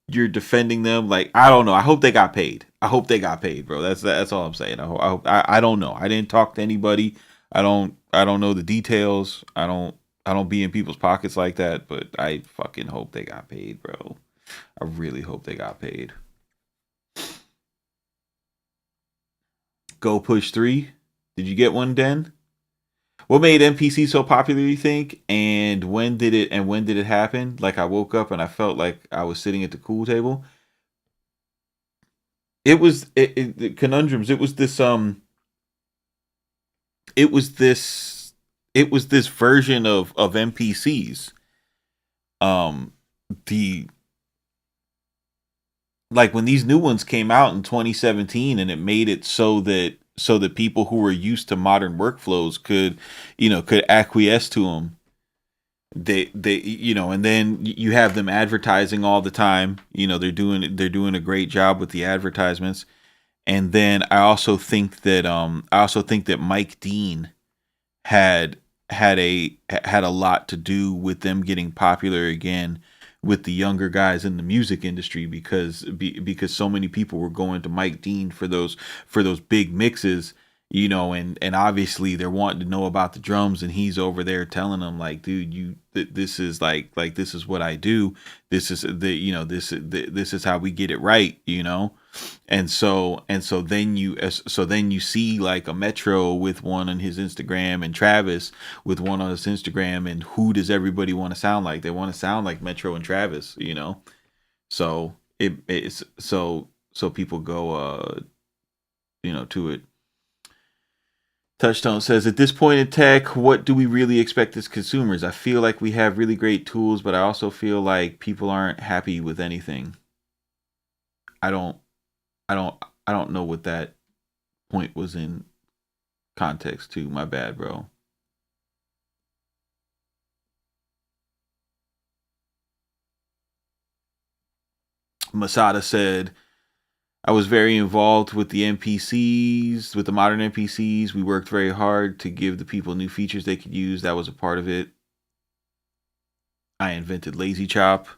you're defending them, like I don't know. I hope they got paid. I hope they got paid, bro. That's all I'm saying. I don't know. I didn't talk to anybody. I don't know the details. I don't be in people's pockets like that, but I fucking hope they got paid, bro. I really hope they got paid. Go Push 3. Did you get one, Den? What made NPC so popular, you think? And when did it happen? Like I woke up and I felt like I was sitting at the cool table. The conundrums. It was this version of NPCs. Um the like when these new ones came out in 2017, and it made it so that people who were used to modern workflows could acquiesce to them. And then you have them advertising all the time. They're doing a great job with the advertisements. And then I also think that Mike Dean had had a lot to do with them getting popular again with the younger guys in the music industry, because so many people were going to Mike Dean for those big mixes, and obviously they're wanting to know about the drums, and he's over there telling them like, dude, this is this is what I do. This is how we get it right. And so then you see like a Metro with one on his Instagram, and Travis with one on his Instagram, and who does everybody want to sound like? They want to sound like Metro and Travis. So so people go to it. Touchstone says, at this point in tech, what do we really expect as consumers? I feel like we have really great tools, but I also feel like people aren't happy with anything. I don't I don't I don't know what that point was in context too. My bad, bro. Masada said, I was very involved with the NPCs, with the modern NPCs. We worked very hard to give the people new features they could use. That was a part of it. I invented Lazy Chop.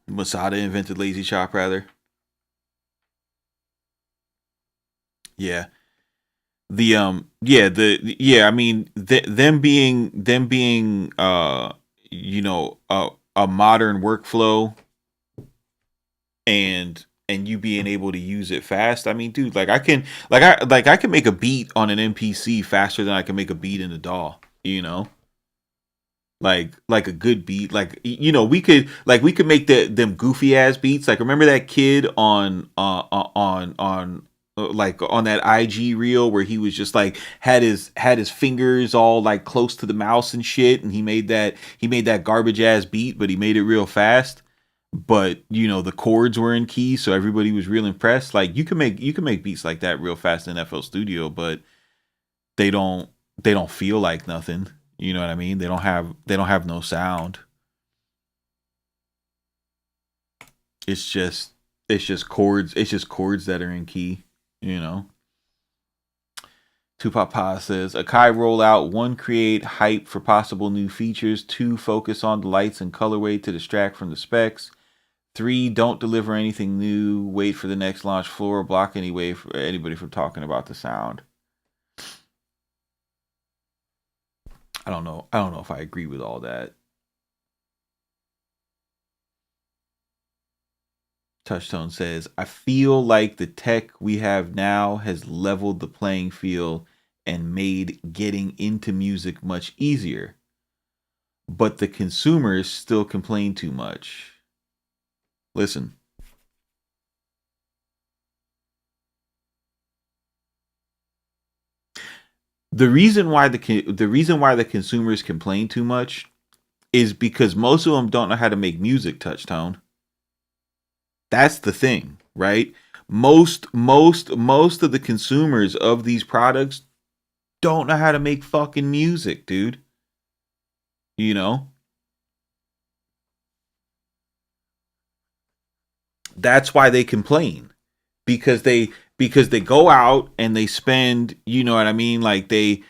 Masada invented Lazy Chop, rather. Yeah. I mean them being a modern workflow and you being able to use it fast. I mean, dude, I can make a beat on an MPC faster than I can make a beat in the DAW, you know? Like a good beat. We could make them goofy ass beats. Like remember that kid on that IG reel where he was just like had his fingers all like close to the mouse and shit, and he made that garbage ass beat, but he made it real fast. But the chords were in key, so everybody was real impressed. Like you can make beats like that real fast in FL Studio, but they don't they don't feel like nothing. You know what I mean? They don't have no sound. It's just it's just chords that are in key. You know. Tupac Pa says Akai rollout: one, create hype for possible new features; two, focus on the lights and colorway to distract from the specs; three, don't deliver anything new; wait for the next launch floor; block any way for anybody from talking about the sound. I don't know if I agree with all that. Touchstone says, I feel like the tech we have now has leveled the playing field and made getting into music much easier, but the consumers still complain too much. Listen, the reason why the consumers complain too much is because most of them don't know how to make music. Touchtone. That's the thing, right? Most of the consumers of these products don't know how to make fucking music, dude. You know? That's why they complain. Because they go out and they spend, you know what I mean? Like they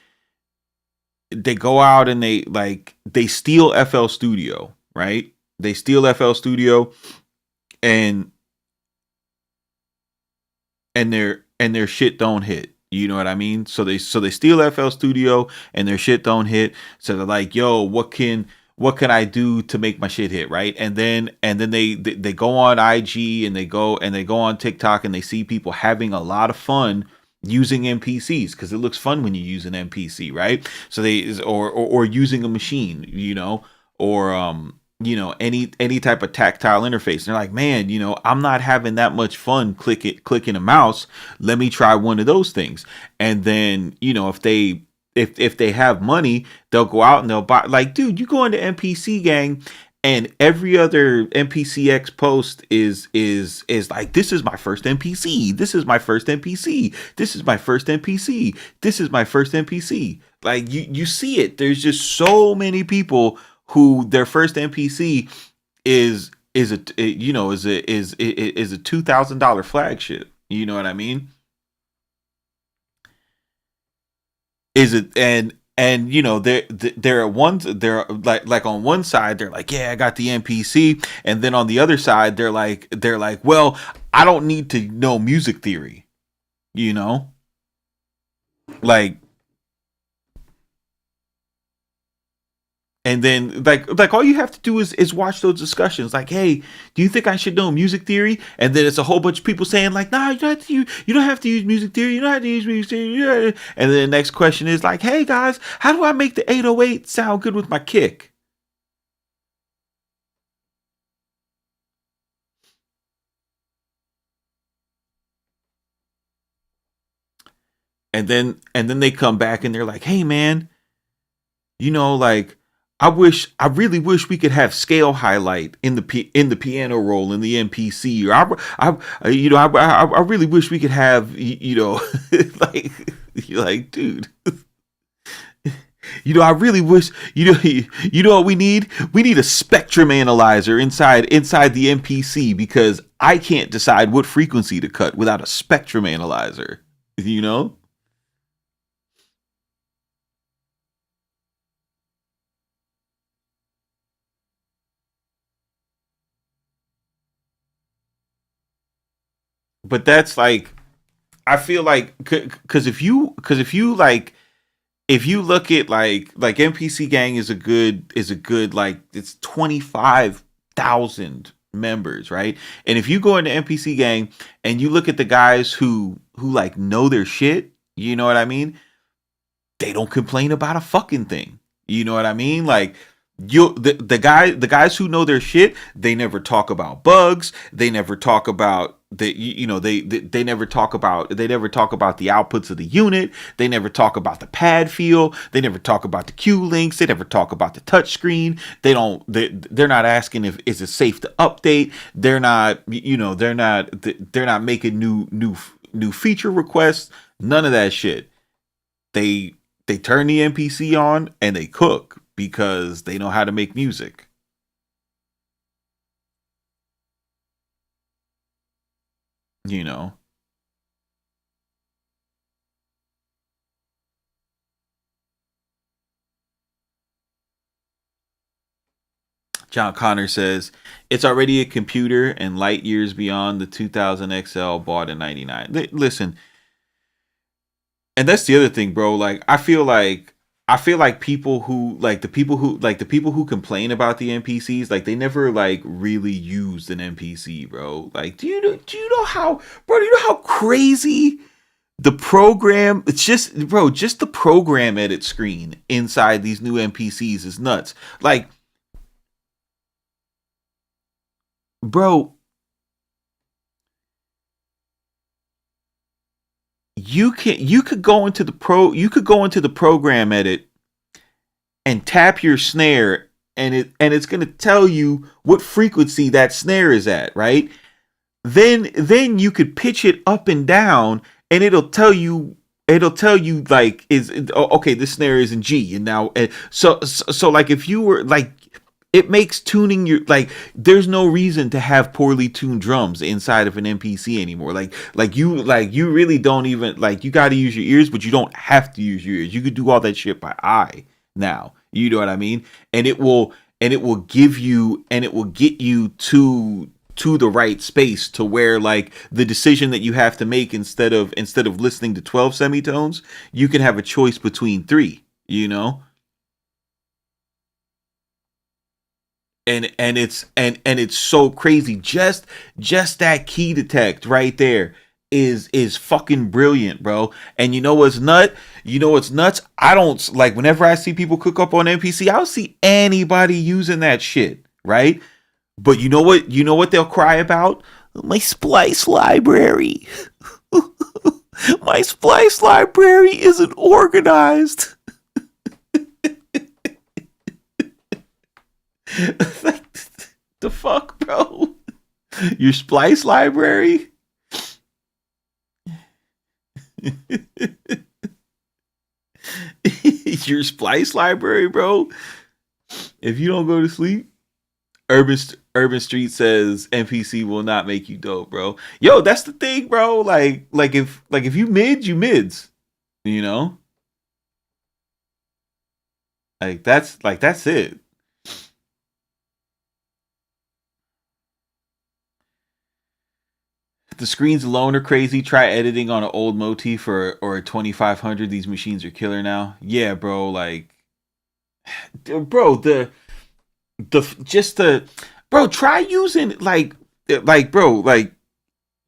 go out and they steal FL Studio, right? They steal FL Studio and and their shit don't hit. You know what I mean? So they steal FL Studio and their shit don't hit. So they're like, "Yo, what can I do to make my shit hit?" Right? And then they go on IG and they go on TikTok and they see people having a lot of fun using MPCs because it looks fun when you use an MPC, right? So or using a machine, or any type of tactile interface. And they're like, man, I'm not having that much fun clicking a mouse. Let me try one of those things. And then if they have money, they'll go out and they'll buy. Like, dude, you go into NPC gang. And every other NPCX post is like, this is my first NPC. This is my first NPC. This is my first NPC. This is my first NPC. Like you see it. There's just so many people who their first NPC is a $2,000 flagship. You know what I mean? Is it and they're at one they're like on one side they're like, yeah, I got the NPC, and then on the other side they're like, well, I don't need to know music theory, you know like. And then like all you have to do is watch those discussions. Like, hey, do you think I should know music theory? And then it's a whole bunch of people saying like, nah, you don't have to use music theory. You don't have to use music theory. Yeah. And then the next question is like, hey guys, how do I make the 808 sound good with my kick? And then they come back and they're like, hey man, like I really wish we could have scale highlight in the in the piano roll in the MPC. Or I really wish we could have, like, you're like, dude, I really wish, what we need? We need a spectrum analyzer inside the MPC, because I can't decide what frequency to cut without a spectrum analyzer, you know? But that's like, I feel like, because if you like, if you look at like MPC gang is a good, like, it's 25,000 members, right? And if you go into MPC gang and you look at the guys who like know their shit, you know what I mean? They don't complain about a fucking thing. You know what I mean? Like, the guys who know their shit, they never talk about bugs. They never talk about they never talk about the outputs of the unit. They never talk about the pad feel. They never talk about the Q links. They never talk about the touch screen. They're not asking if is it safe to update. They're not making new feature requests. None of that shit. They turn the MPC on and they cook because they know how to make music. You know. John Connor says it's already a computer and light years beyond the 2000 XL bought in '99. Listen, and that's the other thing, bro. Like, I feel like the people who complain about the NPCs, like, they never like really used an NPC, bro. Like, do you know how, bro? Do you know how crazy the program? It's just, bro, just the program edit screen inside these new NPCs is nuts. Like, bro, you could go into the program edit and tap your snare, and it's going to tell you what frequency that snare is at, right? Then you could pitch it up and down, and it'll tell you like, okay, this snare is in G, and now, so like, if you were like, it makes tuning your, like, there's no reason to have poorly tuned drums inside of an MPC anymore. You really don't even, like, you got to use your ears, but you don't have to use your ears. You could do all that shit by eye now. You know what I mean? And it will give you, and it will get you to the right space, to where, like, the decision that you have to make, instead of listening to 12 semitones, you can have a choice between three, you know? And it's so crazy. Just that key detect right there is fucking brilliant, bro. And you know what's nuts? I don't, like, whenever I see people cook up on NPC, I don't see anybody using that shit, right? But you know what they'll cry about? My splice library. My splice library isn't organized. Like, the fuck, bro? Your splice library? Your splice library, bro? If you don't go to sleep, Urban Street says NPC will not make you dope, bro. Yo, that's the thing, bro. Like if you mid, you mids. You know? That's it. The screens alone are crazy. Try editing on an old motif or a 2500. These machines are killer now. Yeah, bro. Like, bro, bro. Try using, bro, like,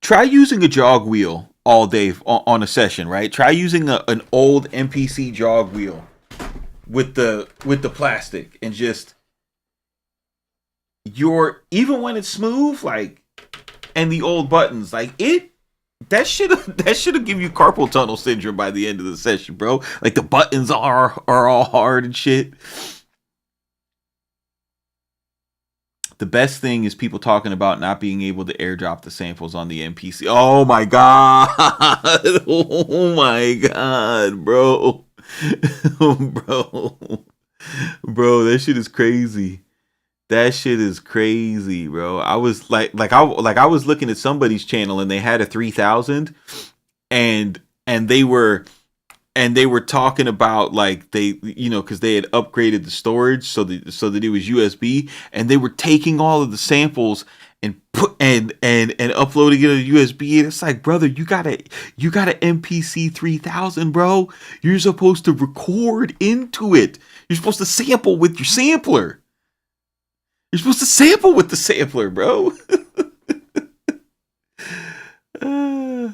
try using a jog wheel all day on a session, right? Try using an old MPC jog wheel with the plastic, and just, even when it's smooth, like, and the old buttons, like, that should have give you carpal tunnel syndrome by the end of the session, bro. Like, the buttons are all hard and shit. The best thing is people talking about not being able to airdrop the samples on the MPC. Oh my god. Oh my god, bro. bro. Bro, that shit is crazy. That shit is crazy, bro. I was I was looking at somebody's channel and they had a 3000 and they were talking about like they because they had upgraded the storage so that it was USB, and they were taking all of the samples and put and uploading it on USB. And it's like, brother, you got an MPC 3000, bro. You're supposed to record into it. You're supposed to sample with your sampler. You're supposed to sample with the sampler, bro. uh,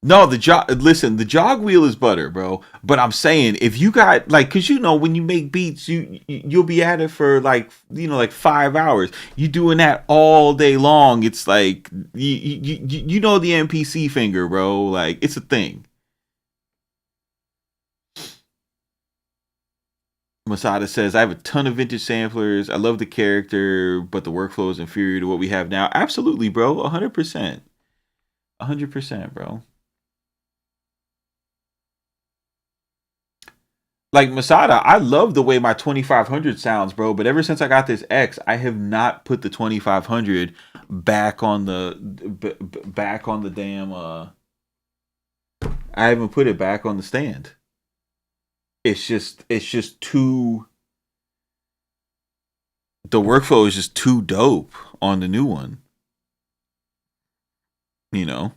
No, the jog wheel is butter, bro. But I'm saying if you got like, cause when you make beats, you'll be at it for like like 5 hours. You doing that all day long. It's like the MPC finger, bro. Like it's a thing. Masada says, I have a ton of vintage samplers. I love the character, but the workflow is inferior to what we have now. Absolutely, bro. 100%. 100%, bro. Like Masada, I love the way my 2500 sounds, bro. But ever since I got this X, I have not put the 2500 back on back on the damn. I haven't put it back on the stand. It's just too. The workflow is just too dope on the new one. You know.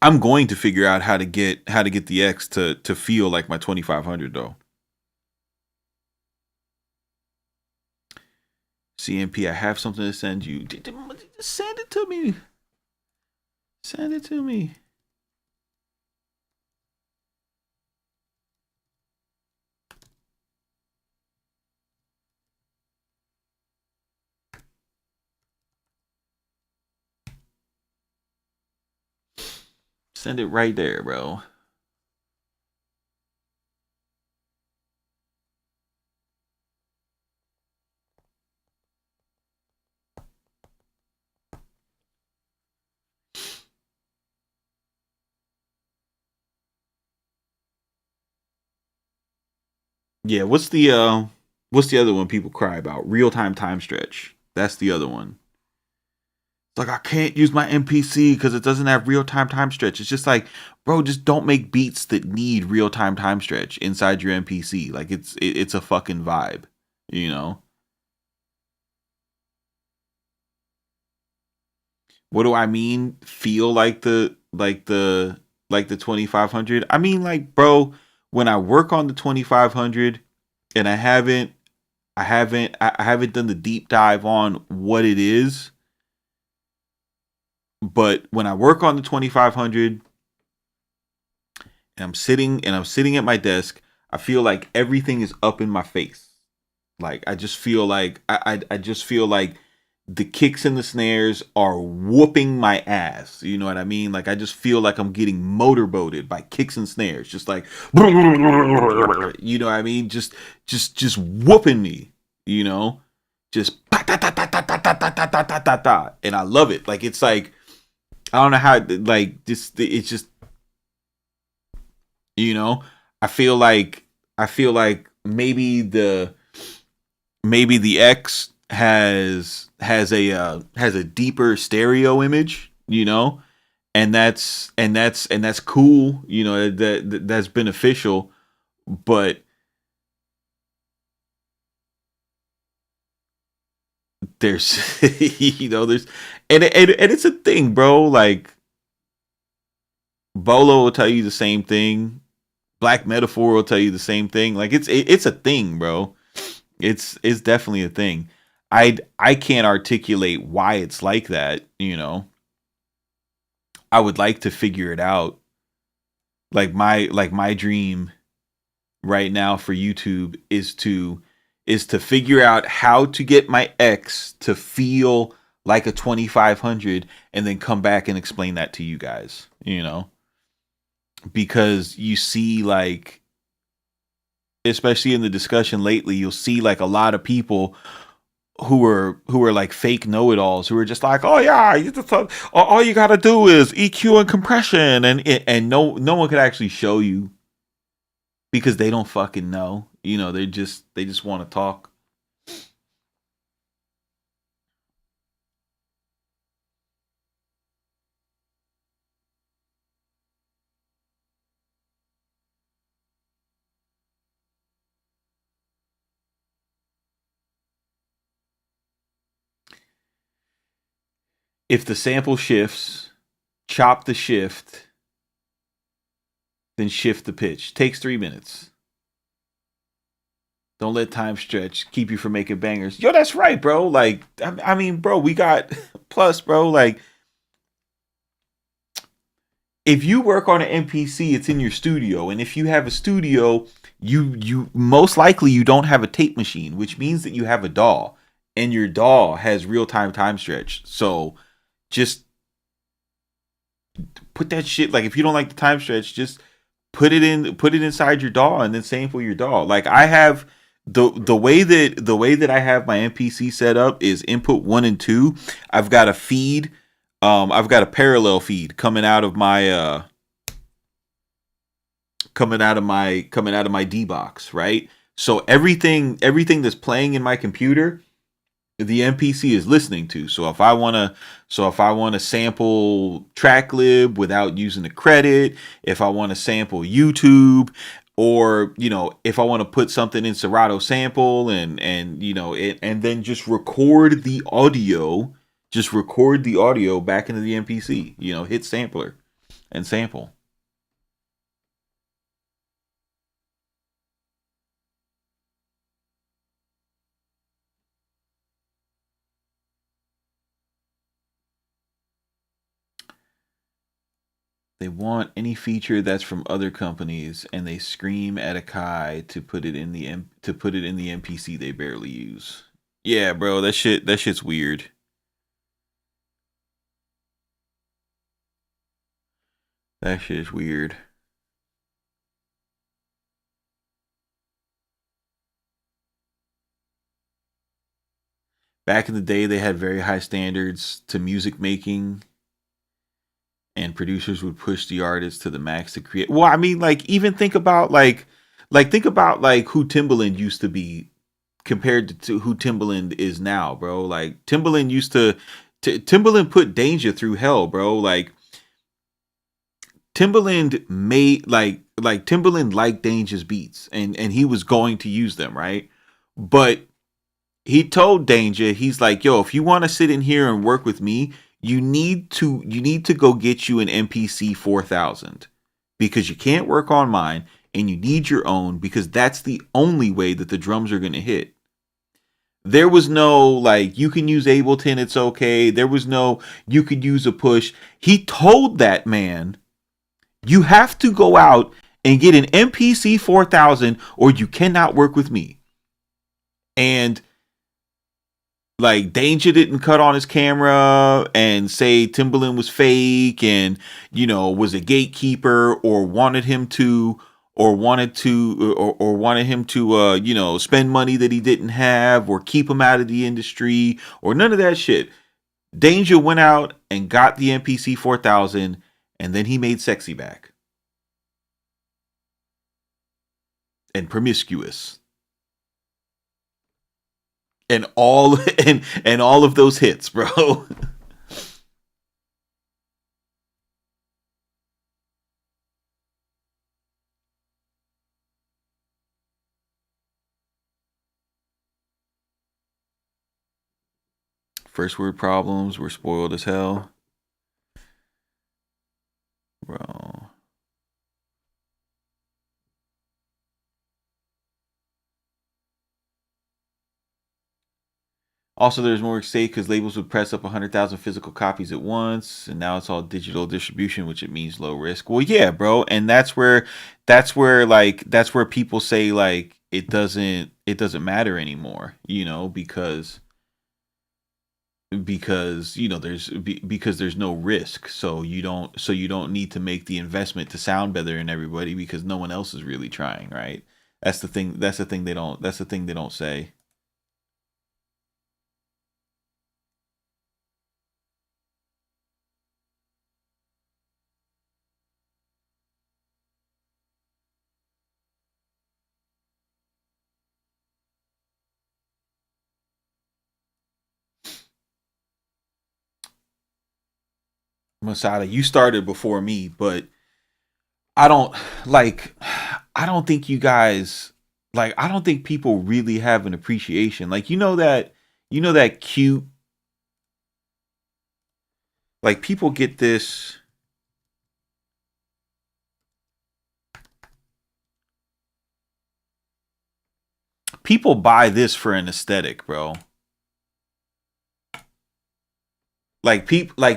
I'm going to figure out how to get the X to feel like my 2500 though. CMP, I have something to send you. Send it to me. Send it to me. Send it right there, bro. Yeah, what's the other one people cry about? Real time stretch. That's the other one. It's like I can't use my MPC because it doesn't have real time stretch. It's just like, bro, just don't make beats that need real time stretch inside your MPC. Like it's a fucking vibe, you know. What do I mean? Feel like the 2500? I mean, like, bro, when I work on the 2500 and I haven't done the deep dive on what it is, but when I work on the 2500 and I'm sitting at my desk, I feel like everything is up in my face. Like I just feel like I just feel like the kicks and the snares are whooping my ass. You know what I mean? Like I just feel like I'm getting motorboated by kicks and snares, just like you know what I mean? Just whooping me. You know, just and I love it. Like it's like I don't know how like this. It's just I feel like maybe the X has a deeper stereo image, and that's cool, that's beneficial, but there's there's and it's a thing, bro. Like Bolo will tell you the same thing. Black Metaphor will tell you the same thing. Like it's a thing, bro. It's definitely a thing. I can't articulate why it's like that, I would like to figure it out. Like my dream right now for YouTube is to figure out how to get my X to feel like a 2500 and then come back and explain that to you guys, because you see like, especially in the discussion lately, you'll see like a lot of people who are like fake know-it-alls who are just like, oh yeah, you just all you gotta do is EQ and compression, and no one could actually show you because they don't fucking know. They just want to talk. If the sample shifts, chop the shift, then shift the pitch. Takes 3 minutes. Don't let time stretch keep you from making bangers. Yo, that's right, bro. Like, I mean, bro, we got plus, bro. Like, if you work on an MPC, it's in your studio, and if you have a studio, you most likely you don't have a tape machine, which means that you have a DAW, and your DAW has real time stretch. So just put that shit, like, if you don't like the time stretch, just put it inside your DAW and then sample your DAW. Like, I have the way that I have my MPC set up is input 1 and 2. I've got a feed. I've got a parallel feed coming out of my D box, right? So everything that's playing in my computer, the MPC is listening to. So if I want to sample TrackLib without using the credit, if I want to sample YouTube, or if I want to put something in Serato sample, and then just record the audio back into the MPC. Hit sampler and sample. They want any feature that's from other companies, and they scream at Akai to put it in the MPC they barely use. Yeah, bro, that shit's weird. That shit is weird. Back in the day, they had very high standards to music making, and producers would push the artists to the max to create. Well, I mean, like, even think about who Timbaland used to be compared to who Timbaland is now, bro. Like, Timbaland put Danger through hell, bro. Like, Timbaland liked Danger's beats, and he was going to use them, right? But he told Danger, he's like, yo, if you want to sit in here and work with me, you need to go get you an MPC 4000, because you can't work on mine, and you need your own, because that's the only way that the drums are going to hit. There was no like, you can use Ableton, it's okay. There was no, you could use a push. He told that man, you have to go out and get an MPC 4000, or you cannot work with me. And like, Danger didn't cut on his camera and say Timbaland was fake, and was a gatekeeper, or wanted him to spend money that he didn't have, or keep him out of the industry, or none of that shit. Danger went out and got the MPC 4000, and then he made Sexy back and Promiscuous and all and all of those hits, bro. First word problems were spoiled as hell, bro. Also, there's more at stake because labels would press up 100,000 physical copies at once, and now it's all digital distribution, which it means low risk. Well, yeah, bro, and that's where people say, like, it doesn't matter anymore, because because because there's no risk, so you don't need to make the investment to sound better than everybody because no one else is really trying, right? That's the thing they don't say. Masada, you started before me, but I don't like I don't think you guys I don't think people really have an appreciation. Like you know that cute like people get this people buy this for an aesthetic, bro.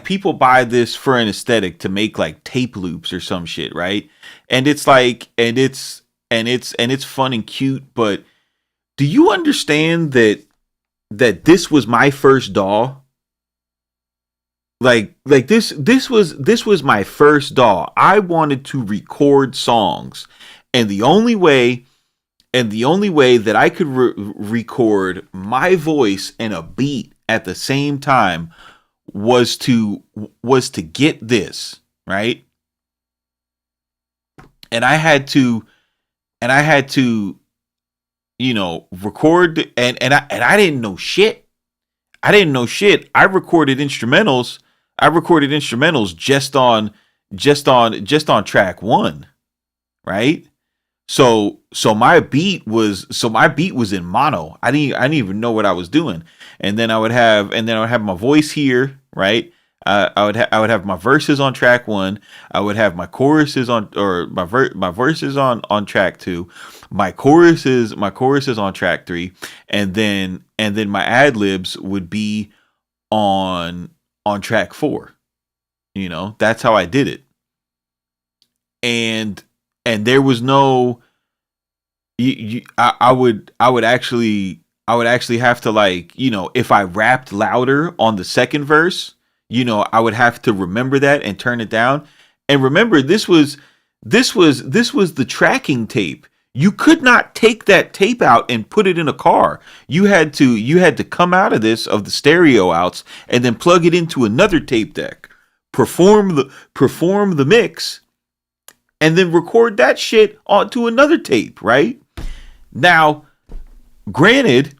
People buy this for an aesthetic to make like tape loops or some shit, right? And it's like and it's fun and cute, but do you understand that this was my first DAW? This was my first DAW. I wanted to record songs, and the only way that I could record my voice and a beat at the same time was to get this, right? And I had to record, and I didn't know shit. I didn't know shit. I recorded instrumentals just on track 1, right? So my beat was in mono. I didn't even know what I was doing. And then I would have my voice here, right? I would have my verses on track 1. I would have my choruses on or my verses on track 2. My choruses on track 3, and then my ad libs would be on track 4. That's how I did it. And there was no I would actually have to if I rapped louder on the second verse, I would have to remember that and turn it down. And remember, this was the tracking tape. You could not take that tape out and put it in a car. You had to come out of the stereo outs and then plug it into another tape deck, perform the mix, and then record that shit onto another tape, right? Now, granted,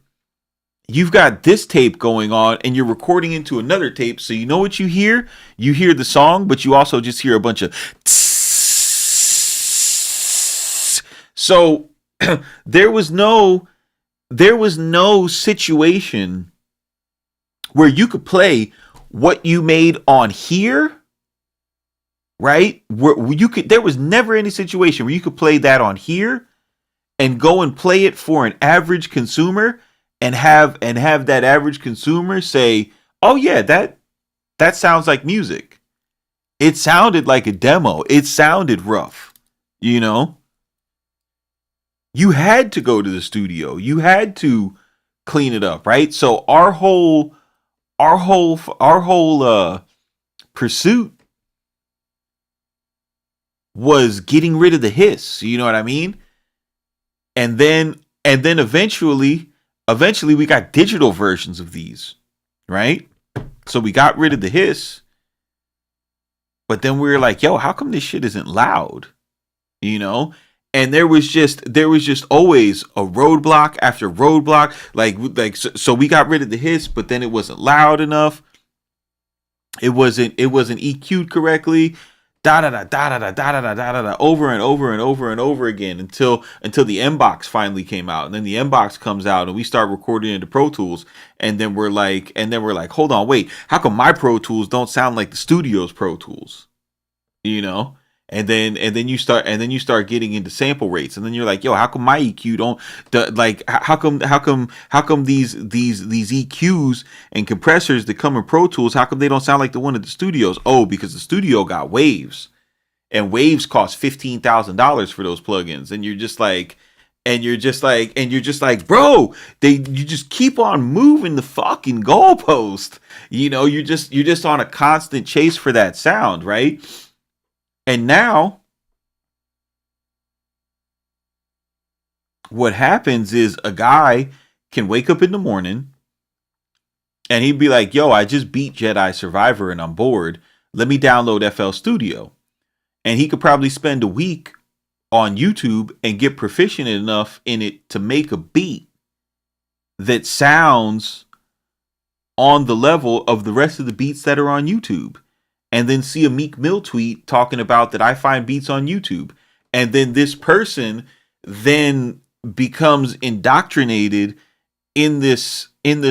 you've got this tape going on and you're recording into another tape, so you know what you hear? You hear the song, but you also just hear a bunch of so there was no situation where you could play what you made on here, right? Where you could there was never any situation where you could play that on here and go and play it for an average consumer and have that average consumer say, "Oh yeah, that sounds like music." It sounded like a demo. It sounded rough, you know? You had to go to the studio. You had to clean it up, right? So our whole pursuit was getting rid of the hiss, you know what I mean? And then eventually we got digital versions of these, right? So we got rid of the hiss, but then we were like, yo, how come this shit isn't loud? You know? And there was just always a roadblock after roadblock. So we got rid of the hiss, but then it wasn't loud enough. It wasn't EQ'd correctly. Da da da da da da da da da da da over and over and over and over again until the M box finally came out. And then the M box comes out and we start recording into Pro Tools. And then we're like, hold on, wait, how come my Pro Tools don't sound like the studio's Pro Tools? You know? And then you start getting into sample rates, and then you're like, yo, how come my EQ how come these EQs and compressors that come in Pro Tools, how come they don't sound like the one at the studios? Oh, because the studio got waves, and waves cost $15,000 for those plugins, and you're just like, and you're just like, bro, you just keep on moving the fucking goalpost. You're just on a constant chase for that sound, right? And now what happens is a guy can wake up in the morning and he'd be like, yo, I just beat Jedi Survivor and I'm bored. Let me download FL Studio. And he could probably spend a week on YouTube and get proficient enough in it to make a beat that sounds on the level of the rest of the beats that are on YouTube. And then see a Meek Mill tweet talking about that I find beats on YouTube. And then this person then becomes indoctrinated in this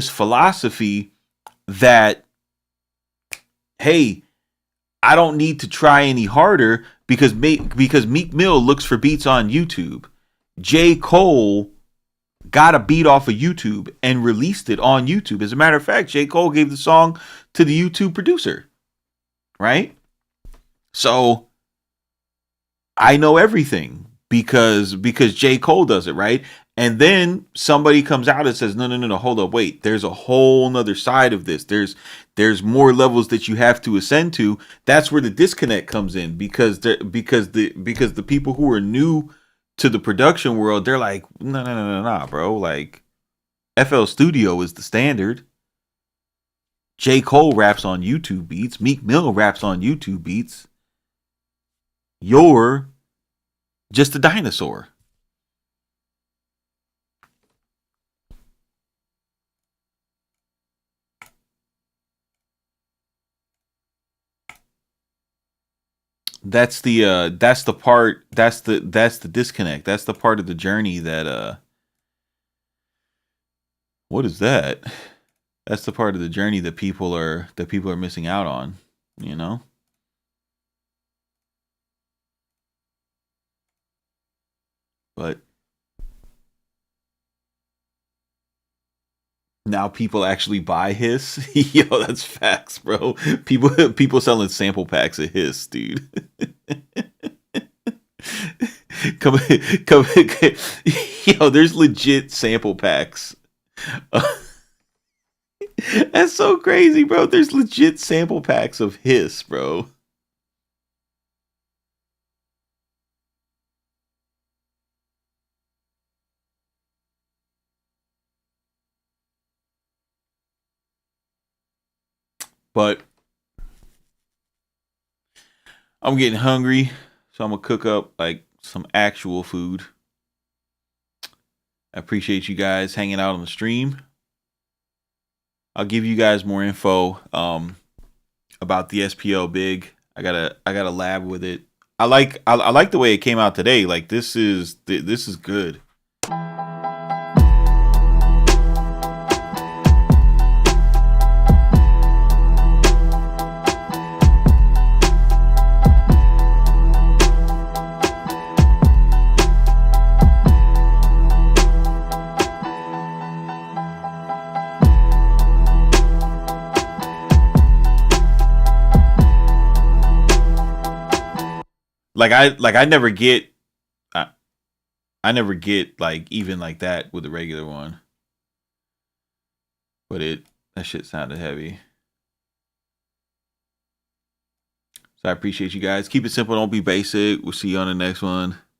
philosophy that, hey, I don't need to try any harder because Meek Mill looks for beats on YouTube. J. Cole got a beat off of YouTube and released it on YouTube. As a matter of fact, J. Cole gave the song to the YouTube producer, right? So I know everything because J. Cole does it, right? And then somebody comes out and says, no, hold up, wait. There's a whole nother side of this. There's more levels that you have to ascend to. That's where the disconnect comes in because the people who are new to the production world, they're like, no, bro. Like, FL Studio is the standard. J. Cole raps on YouTube beats. Meek Mill raps on YouTube beats. You're just a dinosaur. That's the part, that's the disconnect. That's the part of the journey that what is that? That's the part of the journey that people are missing out on, you know? But now people actually buy his. Yo, that's facts, bro. People selling sample packs of his, dude. come, come, yo, there's legit sample packs. That's so crazy, bro. There's legit sample packs of his, bro. But I'm getting hungry, so I'm gonna cook up like some actual food. I appreciate you guys hanging out on the stream. I'll give you guys more info about the SPO Big. I got a lab with it. I like the way it came out today. Like this is good. Like I never get I, I never get like even like that with the regular one. But that shit sounded heavy. So I appreciate you guys. Keep it simple, don't be basic. We'll see you on the next one.